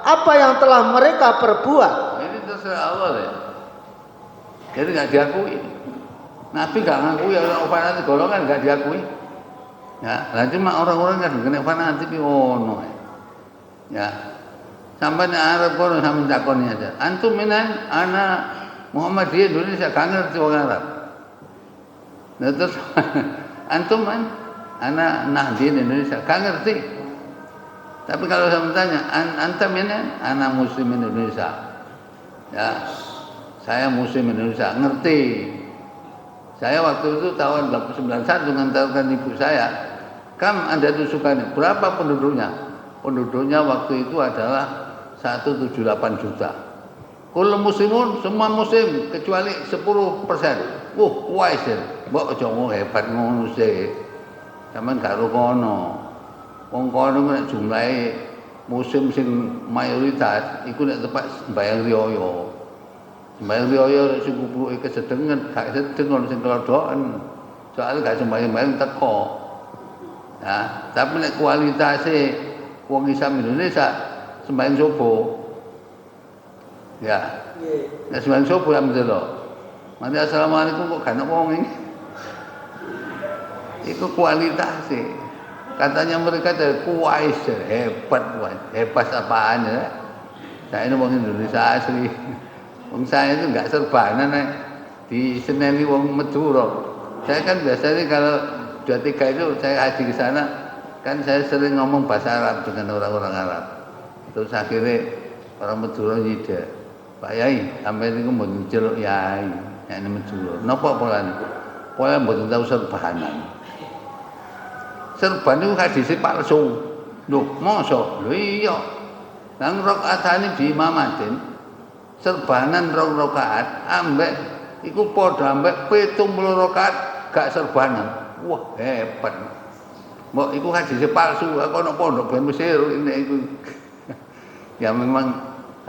apa yang telah mereka perbuat. Ini terserah Allah ya. Jadi nggak diakui. Nabi nggak ngakui, orang fanatik golongan nggak diakui. Ya, nah cuma orang-orang kan kena fanatik ono. Ya, sampai nih Arab kono sampai takoni aja. Antum minan anak Muhammadiyah Indonesia kan ngerti orang Arab. Nah terus antum man anak Nahdien Indonesia kan ngerti. Tapi kalau saya tanya, antum minan anak Muslim Indonesia. Ya. Saya Muslim Indonesia, ngerti. Saya waktu itu tahun 91 mengantarkan ibu saya. Kam ada tusukannya, berapa penduduknya? Penduduknya waktu itu adalah 178 juta. Kullu muslimun, semua muslim kecuali 10%. Wais ya. Mbok aja hebat ngono sih. Sampeyan karo kono. Wong kono nek jumlahe muslim sing mayoritas iku nek tepak sembayang riyo. Sembayang riyo sing kubruke kesedengen, gak sedeng sing kelodhoken. Soale gak sembayang teko. Nah, tapi nek kualitase wong Islam Indonesia sembayang subuh. Ya. Nek sembayang subuh ya mendelo. Mati assalamualaikum kok gak ana wong iki. Itu kualitase. Katanya mereka dari kuais, hebat apaan ya. Saya ini wong Indonesia asli. Wong saya itu enggak serbanan di Seneni wong Madura. Saya kan biasanya kalau 23 itu saya haji ke sana, kan saya sering ngomong bahasa Arab dengan orang-orang Arab. Terus akhirnya orang Madura nyida, Pak Yai, sampai ini mau njeluk Yai, yang ini Madura. Napa polane? Pola mboten tahu serbanan. Serban itu hadise palsu. Lho, mosok? Lho iya. Nang rakaatane di imamatin serbanan 2 rakaat ambek iku padha ambek 70 rakaat gak serbanan. Wah, hebat. Mbok iku hadis palsu, aku ana pondok ben Mesir ini iku. Ya memang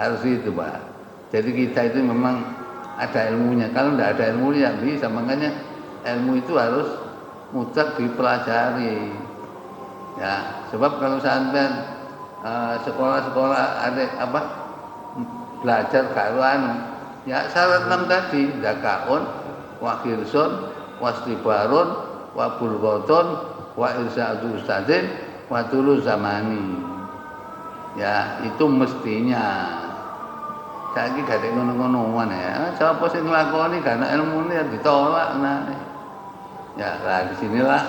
harus itu, Pak. Jadi kita itu memang ada ilmunya. Kalau tidak ada ilmunya ya bisa. Makanya ilmu itu harus mutlak dipelajari. Ya, sebab kalau sampean sekolah-sekolah ada apa belajar karo ya syarat 6 tadi, zakaun, wa khirsun, wastibarun, wa bulghatun, wa irsa'u ustadzin, wa tulu zamani. Ya, itu mestinya. Saiki gak ada ngono-ngonoan ya. Siapa sing nglakoni gak ana ilmune ya ditolak nah. Ya, lah disinilah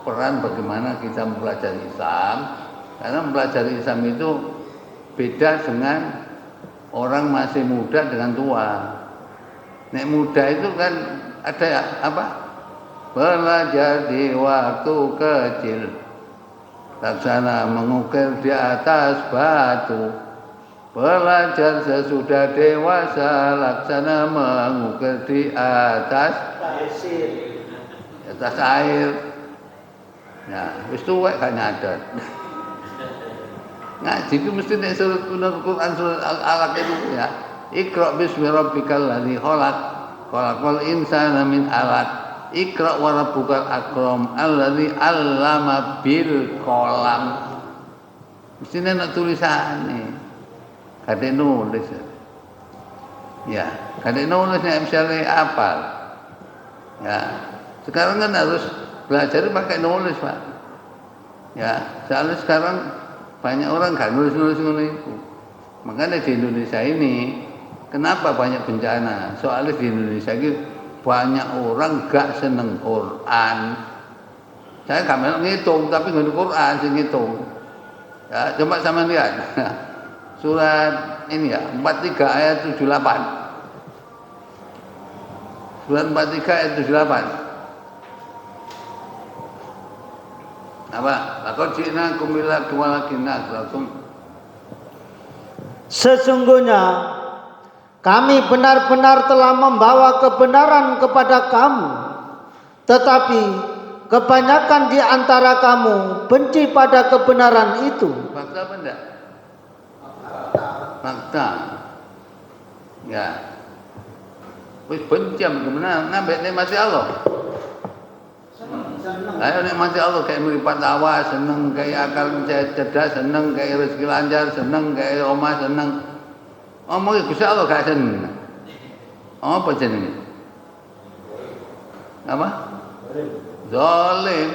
peran bagaimana kita mempelajari Islam. Karena mempelajari Islam itu beda dengan orang masih muda dengan tua. Nek muda itu kan ada apa? Belajar di waktu kecil. Laksana mengukir di atas batu. Belajar sesudah dewasa. Laksana mengukir di atas air. Ya, wis tuwek gak nyadar. Ngaji itu mesti nek surat Al-Qur'an surat Al-Alaq itu ya. Iqra bismi rabbikal ladzi khalaq. Khalaqal insana min 'alaq. Iqra wa rabbukal akram alladzi 'allama bil qalam. Mesti nek tulisane. Kade nulis. Ya, kade nulis nek misalnya apal. Ya. Sekarang kan harus belajar pakai nulis, Pak. Ya, soalnya sekarang banyak orang gak nulis-nulis ngono itu. Makanya di Indonesia ini kenapa banyak bencana? Soalnya di Indonesia ini banyak orang gak seneng Quran. Saya gak melok ngitung tapi ngene Quran sing ngitung. Ya, coba sama lihat. Surat ini ya, 43 ayat 78. Surat 43 ayat 78. Apa? Laqad ji'nakum bil haqqi walakinna aktsarakum. Sesungguhnya kami benar-benar telah membawa kebenaran kepada kamu, tetapi kebanyakan di antara kamu benci pada kebenaran itu. Fakta apa enggak? Fakta. Ya. Wis benci kebenaran, nambah nikmati Allah. Ayo nikmati Allah kayak meripat awas, seneng kayak akal cerdas, seneng kayak rezeki lancar, seneng kayak omah, seneng. Omong Gusti Allah gak seneng. Apa jenenge? Apa? Zalim.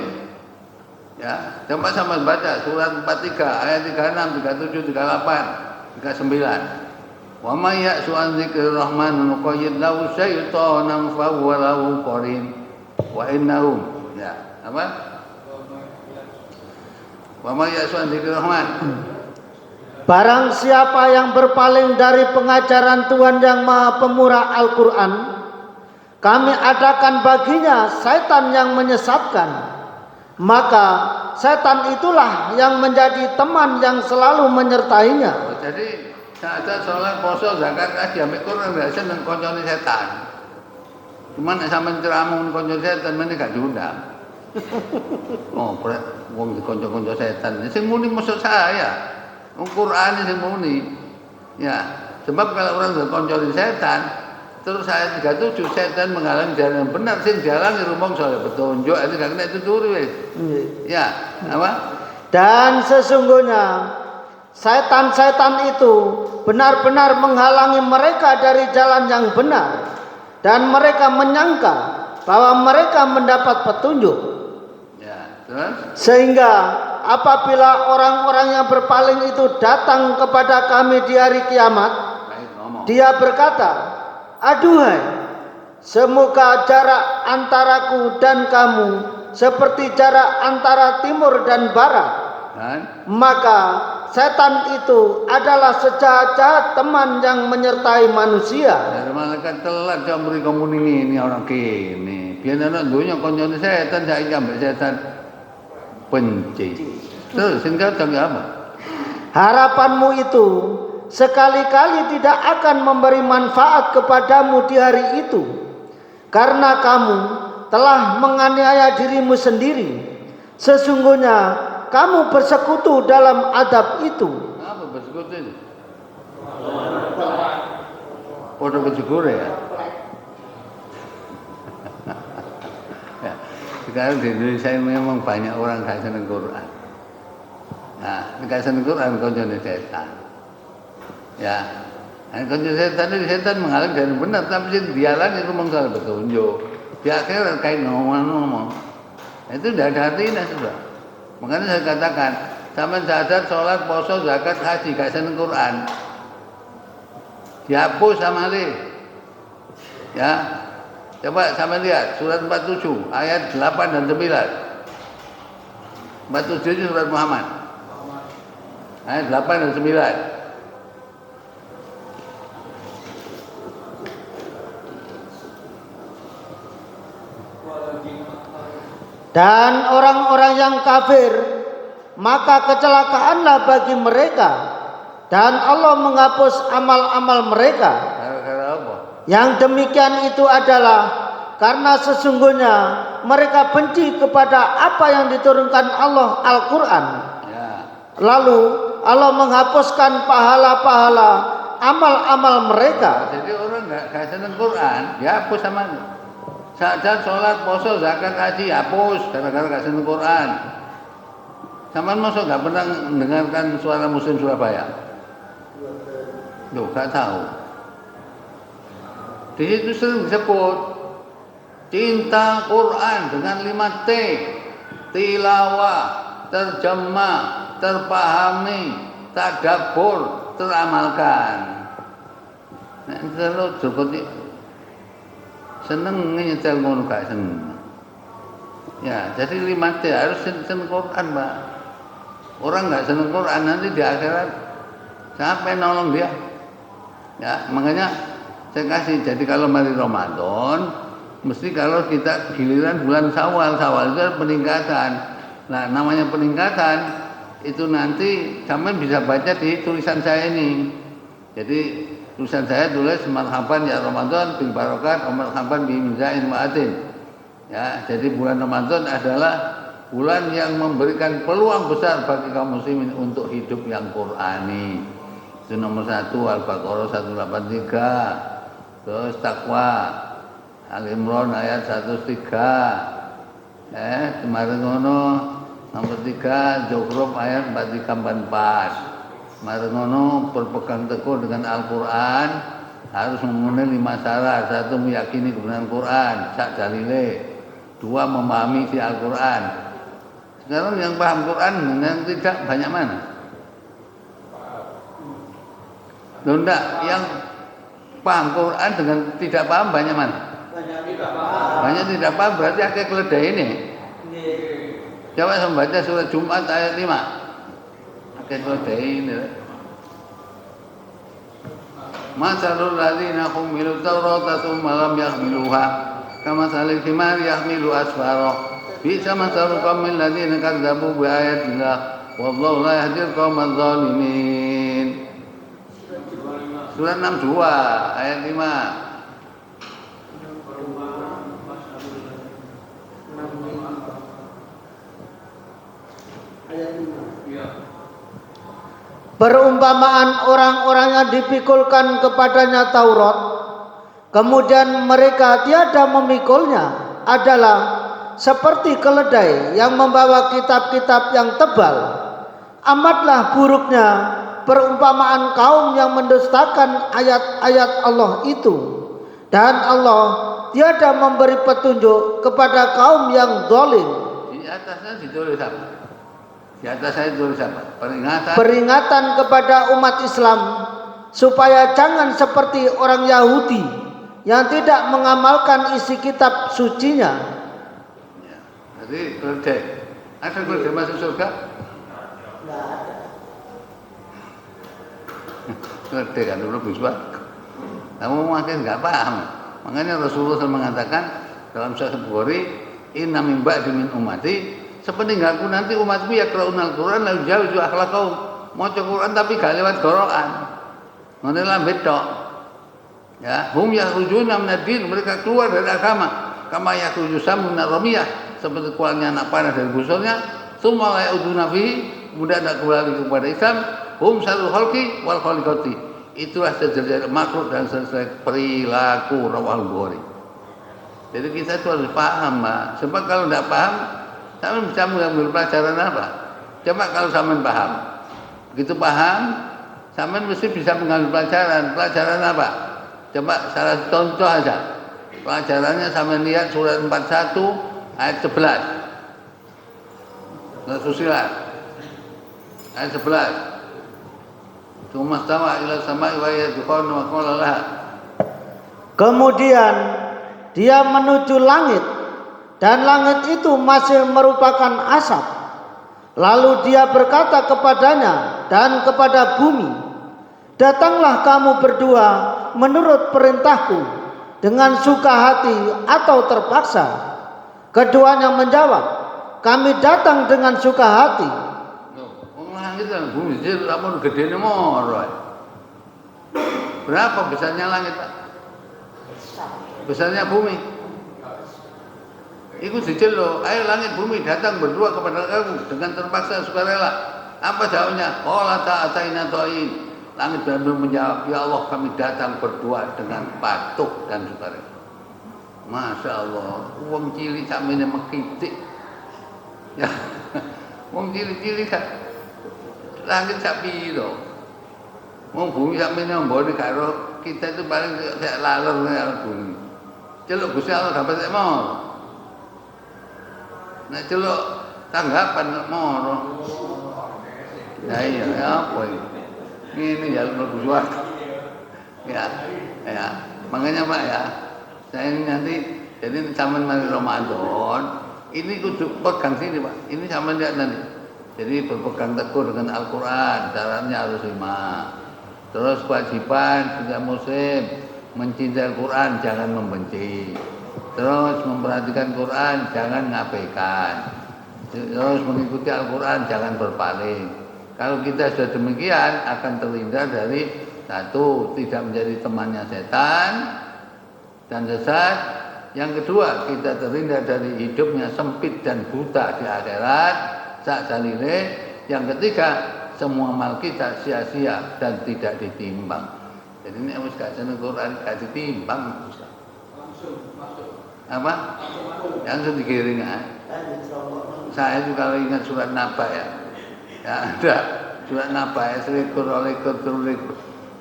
Ya, coba sama baca surat 43 ayat 36, 37, 38, 39. Wa may ya'su an dzikrir rahman nuqayyid lahu syaitanan fa huwa lahu qarin. Wa innahum ya apa? Wa may ya'su an dzikrir rahman. Barang siapa yang berpaling dari pengajaran Tuhan yang Maha Pemurah Al-Quran, kami adakan baginya setan yang menyesatkan. Maka setan itulah yang menjadi teman yang selalu menyertainya. Jadi saat sholat, poso, zakat, haji, ambil Quran gak seneng koncone setan. Cuman nek sampean ceramah konco setan meneh gak diundang. Oh, wong dikonco-konco setan. Sing muni maksud saya. Quran sing muni. Ya, sebab kalau orang berkonco setan, terus ayat 37 setan menghalangi jalan yang benar, sing dihalangi rumangsa oleh petunjuk, itu gak kena tuturi wis. Ya, apa? Dan sesungguhnya setan-setan itu benar-benar menghalangi mereka dari jalan yang benar, dan mereka menyangka bahwa mereka mendapat petunjuk. Ya, terus? Sehingga apabila orang-orang yang berpaling itu datang kepada kami di hari kiamat, dia berkata, aduhai, semoga jarak antaraku dan kamu seperti jarak antara timur dan barat. Maka setan itu adalah sejahat-jahat teman yang menyertai manusia. Dari malaikat telat jam beri kamu ini orang kini. Biar anak dunia konjone setan, saya ambek setan benci. Terus sehingga apa? Harapanmu itu sekali-kali tidak akan memberi manfaat kepadamu di hari itu, karena kamu telah menganiaya dirimu sendiri. Sesungguhnya kamu bersekutu dalam adab itu. Apa bersekutu itu? Podo kejugur ya? Ya. Sekarang di Indonesia memang banyak orang gak seneng Quran. Nah, gak seneng Quran konjone setan. Ya, setan mengalir dari benar, tapi dialan itu mengsalah petunjuk. Di akhirat kayak ngomong-ngomong, itu tidak ada artinya sudah. Makanya saya katakan, sama sadar sholat, poso, zakat, haji, gak seneng Quran, dihapus sama Ali. Ya, coba sama lihat surat 47 ayat 8 dan 9. 47 itu surat Muhammad. Ayat 8 dan 9. Dan orang-orang yang kafir, maka kecelakaanlah bagi mereka, dan Allah menghapus amal-amal mereka. Yang demikian itu adalah karena sesungguhnya mereka benci kepada apa yang diturunkan Allah, Al-Quran. Lalu Allah menghapuskan pahala-pahala amal-amal mereka. Jadi orang nggak seneng Quran, dihapus sama sadar, sholat, poso, zakat, haji, hapus gara-gara gak seneng Quran. Sampean masuk gak pernah mendengarkan suara Muslim Surabaya? Loh, gak tahu. Di situ sering disebut cinta Quran dengan 5T: tilawah, terjemah, terpahami, tadabbur, teramalkan. Nah, kalau cukup seneng nyetel ngono gak seneng. Ya, jadi 5T harus seneng Quran, Pak. Orang gak seneng Quran nanti di akhirat siapa yang nolong dia? Ya, makanya saya kasih. Jadi kalau mari Ramadan, mesti kalau kita giliran bulan Syawal itu ada peningkatan. Nah, namanya peningkatan itu nanti sampean bisa baca di tulisan saya ini. Jadi tulisan saya tulis marhaban ya Ramadan bil barokat, marhaban bi mizain ma'atin. Ya, jadi bulan Ramadan adalah bulan yang memberikan peluang besar bagi kaum muslimin untuk hidup yang Qur'ani. Itu nomor 1 Al-Baqarah 183. Terus Taqwa Al-Imran ayat 103. Kemarin ngono nomor 3 Zukhruf ayat 4344. Marengono berpegang teguh dengan Al-Quran harus memenuhi 5 syarat. 1, meyakini kebenaran Quran sak dalile. 2, memahami si Al-Quran. Sekarang yang paham Quran dengan tidak banyak mana? Loh enggak, yang paham Quran dengan tidak paham banyak mana? Banyak tidak paham berarti akhirnya keledai ini. Coba membaca surat Jumat ayat 5. Keledai ini. Masalul ladzina humilu tawrata tsumma lam yahmiluha kamasalil himar yahmilu asfara bisa masalul qaumil ladzina kadzdzabu bi ayatillah wallahu la yahdil qaumadz zalimin. Surat 62 ayat 5. Perumpamaan orang-orang yang dipikulkan kepadanya Taurat, kemudian mereka tiada memikulnya, adalah seperti keledai yang membawa kitab-kitab yang tebal. Amatlah buruknya perumpamaan kaum yang mendustakan ayat-ayat Allah itu, dan Allah tiada memberi petunjuk kepada kaum yang zalim. Di atasnya ditulis apa? Di atas saya tulis apa? Peringatan kepada umat Islam supaya jangan seperti orang Yahudi yang tidak mengamalkan isi kitab sucinya. Ya, jadi keledai. Ada keledai masuk surga? Tidak ada. Keledai kan dulu bisa. Kamu makin nggak paham. Makanya Rasulullah SAW mengatakan dalam Sahih Bukhari, inna min ba'di min ummati sepeninggalku nanti umatku ya qra'unal Quran la jauzu akhlaqahum. Maca Quran tapi gak lewat gorokan. Ngene lambe tok. Ya, hum yakhrujuna minad-din, mereka keluar dari agama. Kama yakhruju samun ramiyah, seperti keluarnya anak panah dari busurnya. Tsumma la yauduna fi, kemudian tidak kembali kepada Islam. Hum syarrul khalqi wal khaliqati. Itulah sejelek makhluk dan sejelek perilaku rawal Bukhari. Jadi kita itu harus paham, Pak. Sebab kalau tidak paham, sampean bisa mengambil pelajaran apa? Coba kalau sampean paham. Begitu paham, sampean mesti bisa mengambil pelajaran. Pelajaran apa? Coba salah contoh aja. Pelajarannya sampean lihat surat 41 ayat 11. Surat Fussilat ayat 11. Tsumma stawa ila sama'i wa hiya dukhanun wa qala laha. Kemudian dia menuju langit dan langit itu masih merupakan asap. Lalu dia berkata kepadanya dan kepada bumi, datanglah kamu berdua menurut perintahku dengan suka hati atau terpaksa. Keduanya menjawab, kami datang dengan suka hati. Langit dan bumi jadi lamun gedene moro. Berapa besarnya langit, Pak? Besarnya bumi. Iku diceluk, ayo langit bumi datang berdua kepada kamu dengan terpaksa sukarela. Apa jawabnya? Qala ta'ataina ta'in. Langit dan bumi menjawab, ya Allah kami datang berdua dengan patuh dan sukarela. Masya Allah, wong cilik sampeyan mekitik. Ya, wong cilik-cilik langit sak piro. Wong bumi sak meneh mbone karo kita itu paling sak laler karo bumi. Celuk Gusti Allah dapat sak moro. Nek celuk tanggapan moro. Ya iya apa iki? Ini ya mlebu swarga. Ya, ya. Makanya Pak ya, saya ini nanti jadi sampean mari Ramadan, ini kudu pegang sini Pak. Ini sampean lihat nanti. Jadi berpegang teguh dengan Al-Quran, caranya harus 5. Terus kewajiban setiap muslim mencintai Al-Quran, jangan membenci. Terus memperhatikan Quran, jangan ngabaikan. Terus mengikuti Al-Quran, jangan berpaling. Kalau kita sudah demikian, akan terhindar dari satu, tidak menjadi temannya setan dan sesat. Yang kedua, kita terhindar dari hidupnya sempit dan buta di akhirat. Salile. Yang ketiga, semua amal kita sia-sia dan tidak ditimbang. Jadi ini harus kajian Al-Quran gak ditimbang. Langsung masuk. Apa? Langsung digiring ya. Saya juga kalau ingat surat Naba ya. Ya ada surat Naba ya, selikur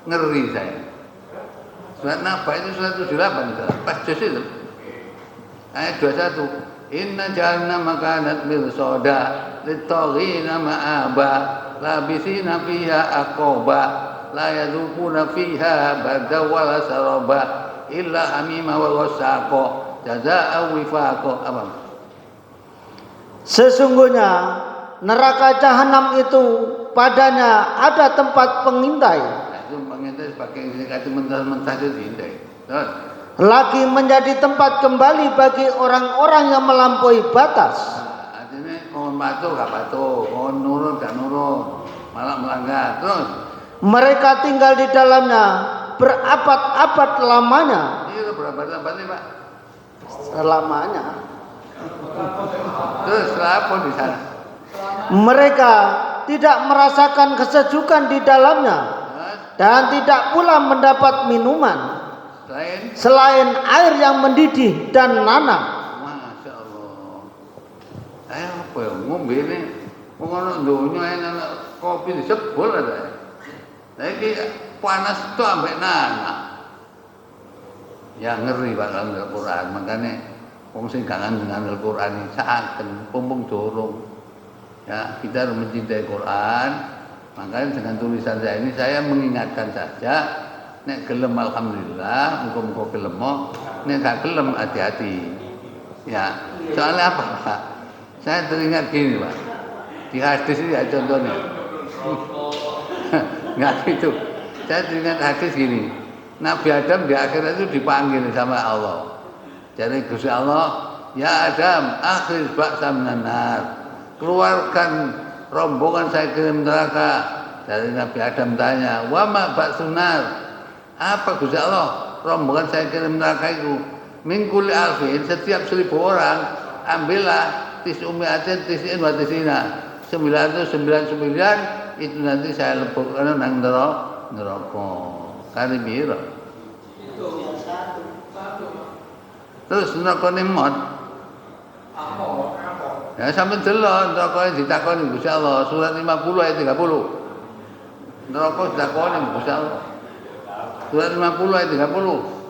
ngeri saya. Surat Naba itu surat 78 pas juz itu. Ayat 21. Inna ja'alna makanat mirsoda litaghina ma'aba labisina fiha aqaba la yadukuna fiha barda wala saraba illa hamima wa wasaqa jazaa'a wifaqa. Apa? Sesungguhnya neraka jahanam itu padanya ada tempat pengintai. Nah, itu pengintai sebagai indikasi mentah-mentah itu diintai. Terus lagi menjadi tempat kembali bagi orang-orang yang melampaui batas. Nah, artinya mohon patuh gak patuh, mohon nurut gak nurut, malah melanggar. Terus mereka tinggal di dalamnya berabad-abad lamanya. Iya berabad-abad nih Pak. Selamanya. Terus apa di sana? Mereka tidak merasakan kesejukan di dalamnya dan tidak pula mendapat minuman selain air yang mendidih dan nanak. Masya Allah. Ayo apa ya ngombe ini ngono donya enak kopi disebul ada. Nah ini panas itu ambek nanak. Ya ngeri Pak Al-Quran, makanya wong sing kangen dengan Al-Quran ini saken pumpung dorong. Ya, kita harus mencintai Quran. Makanya dengan tulisan saya ini saya mengingatkan saja. Nek gelem alhamdulillah, muga-muga gelem. Nek gak gelem hati-hati. Ya, soalnya apa Pak? Saya teringat gini Pak. Di hadis ini ya contohnya. Enggak gitu. Saya teringat hadis gini. Nabi Adam di akhirat itu dipanggil sama Allah. Jadi Gusti Allah, ya Adam, akhir ba'sa minan nar. keluarkan rombongan saya kirim neraka. Dari Nabi Adam tanya, wa ma ba'sunar, apa Gusti Allah rombongan saya kirim neraka itu? Min kulli alfin, setiap 1000 orang ambillah tis'in wa tis'ina, 999 itu nanti saya lebokkan nang neraka. Kali piro? Terus neraka nemot. Ya sampeyan delok neraka ditakoni Gusti Allah surat 50 ayat 30. Neraka ditakoni Gusti Allah. Surat 50 ayat 30.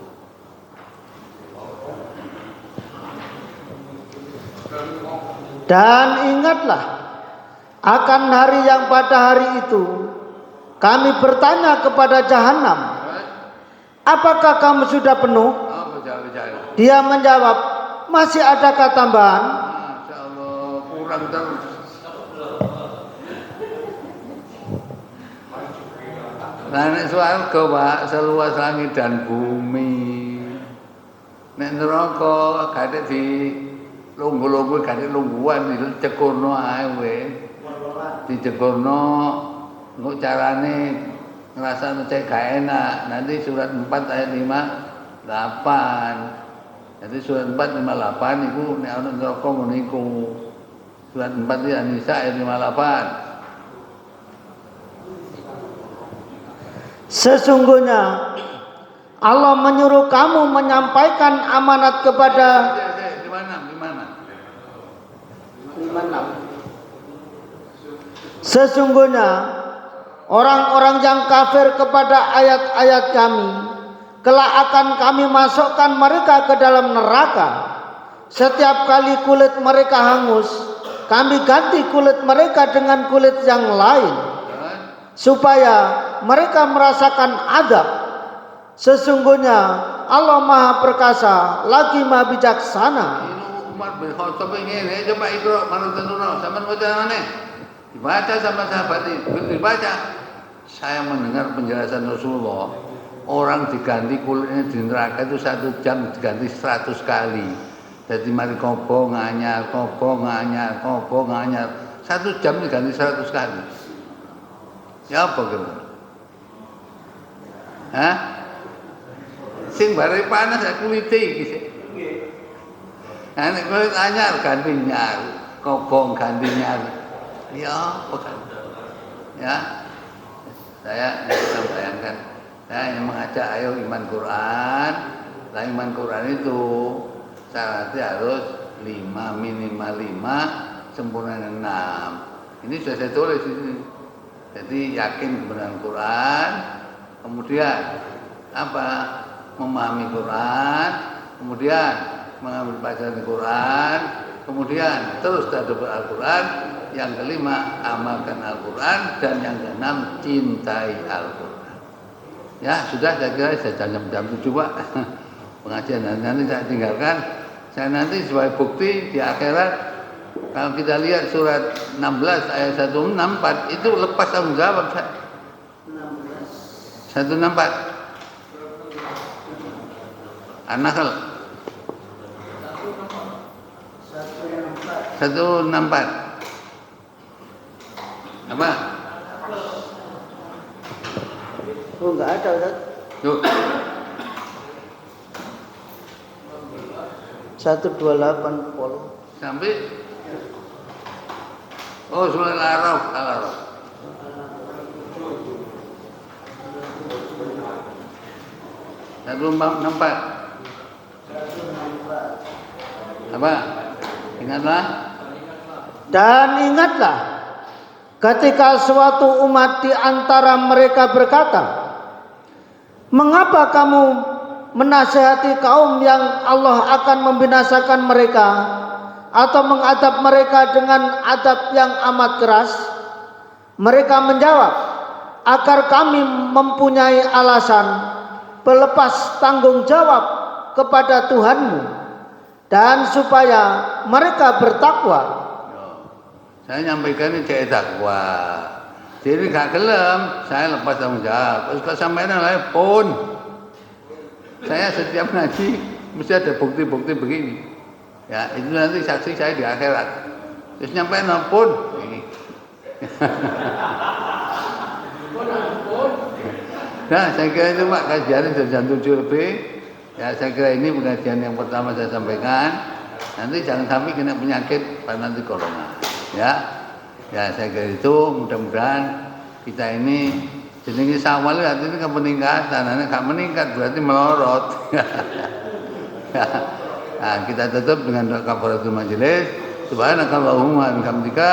Dan ingatlah akan hari yang pada hari itu kami bertanya kepada jahanam, apakah kamu sudah penuh? Dia menjawab, masih adakah tambahan? Masya Allah, kurang terus. Nah, nek swarga Pak, seluas langit dan bumi. Nek neraka gak di lungguh-lungguh, gak di lungguhan dicekurno ae we. Dicekurno engko carane ngrasane cek gak enak. Nanti surat 4 ayat 58. Jadi surat 4 58 iku nek ana neraka ngono iku. Surat 4 An-Nisa ayat 58. Sesungguhnya Allah menyuruh kamu menyampaikan amanat kepada Di mana? Sesungguhnya orang-orang yang kafir kepada ayat-ayat kami kelak akan kami masukkan mereka ke dalam neraka. Setiap kali kulit mereka hangus, kami ganti kulit mereka dengan kulit yang lain supaya mereka merasakan azab. Sesungguhnya Allah Maha Perkasa lagi Maha Bijaksana. Umar bin Khattab ini coba ikra manutuna sampean baca mana? Dibaca sama sahabat itu, dibaca. Saya mendengar penjelasan Rasulullah, orang diganti kulitnya di neraka itu 1 jam diganti 100 kali. Jadi mari kopo nganyar, 1 jam diganti 100 kali. Ya apa gimana? Hah? Sing bare panas kulite iki sik. Nah, nek kulit anyar ganti nyar, kobong ganti nyar. Ya apa kan? Ya. Saya bayangkan, saya yang mengajak ayo iman Quran. Nah, iman Quran itu syaratnya harus 5 minimal 5 sempurna 6. Ini sudah saya tulis di sini. Jadi yakin kebenaran Quran, kemudian apa? Memahami Quran, kemudian mengambil pelajaran Quran, kemudian terus tadabbur Al-Quran, yang kelima amalkan Al-Quran, dan yang keenam cintai Al-Quran. Ya sudah, saya kira saya jam 7 Pak. Pengajian nanti saya tinggalkan. Saya nanti sebagai bukti di akhirat. Kalau kita lihat surat 16 ayat 164 itu lepas tanggung jawab saya. 164 An-Nahl 164 apa? Oh enggak ada Ustaz. Yuk 128 pol. sampai oh surat Al-Araf 164 apa? Ingatlah. Dan ingatlah ketika suatu umat di antara mereka berkata, mengapa kamu menasihati kaum yang Allah akan membinasakan mereka atau mengadab mereka dengan adab yang amat keras? Mereka menjawab, agar kami mempunyai alasan pelepas tanggung jawab kepada Tuhanmu dan supaya mereka bertakwa. Saya nyampaikan ini cek takwa. Jadi gak gelem, saya lepas tanggung jawab. Terus sampai lain pun, saya setiap ngaji mesti ada bukti-bukti begini. Ya itu nanti saksi saya di akhirat. Terus nyampe ampun. Nah, saya kira itu Pak kajian sudah jam 7 lebih. Ya, saya kira ini pengajian yang pertama saya sampaikan. Nanti jangan sampai kena penyakit pada nanti corona. Ya, ya saya kira itu mudah-mudahan kita ini jenenge sawal artinya kan peningkatan. Nah, kalau meningkat berarti melorot. Nah, kita tutup dengan doa kafaratul majelis. Subhanakallahumma wa bihamdika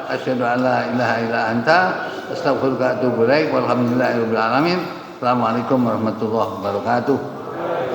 asyhadu an la ilaha illa anta astaghfiruka wa atubu ilaik. Walhamdulillahirabbil alamin. Assalamualaikum warahmatullahi wabarakatuh.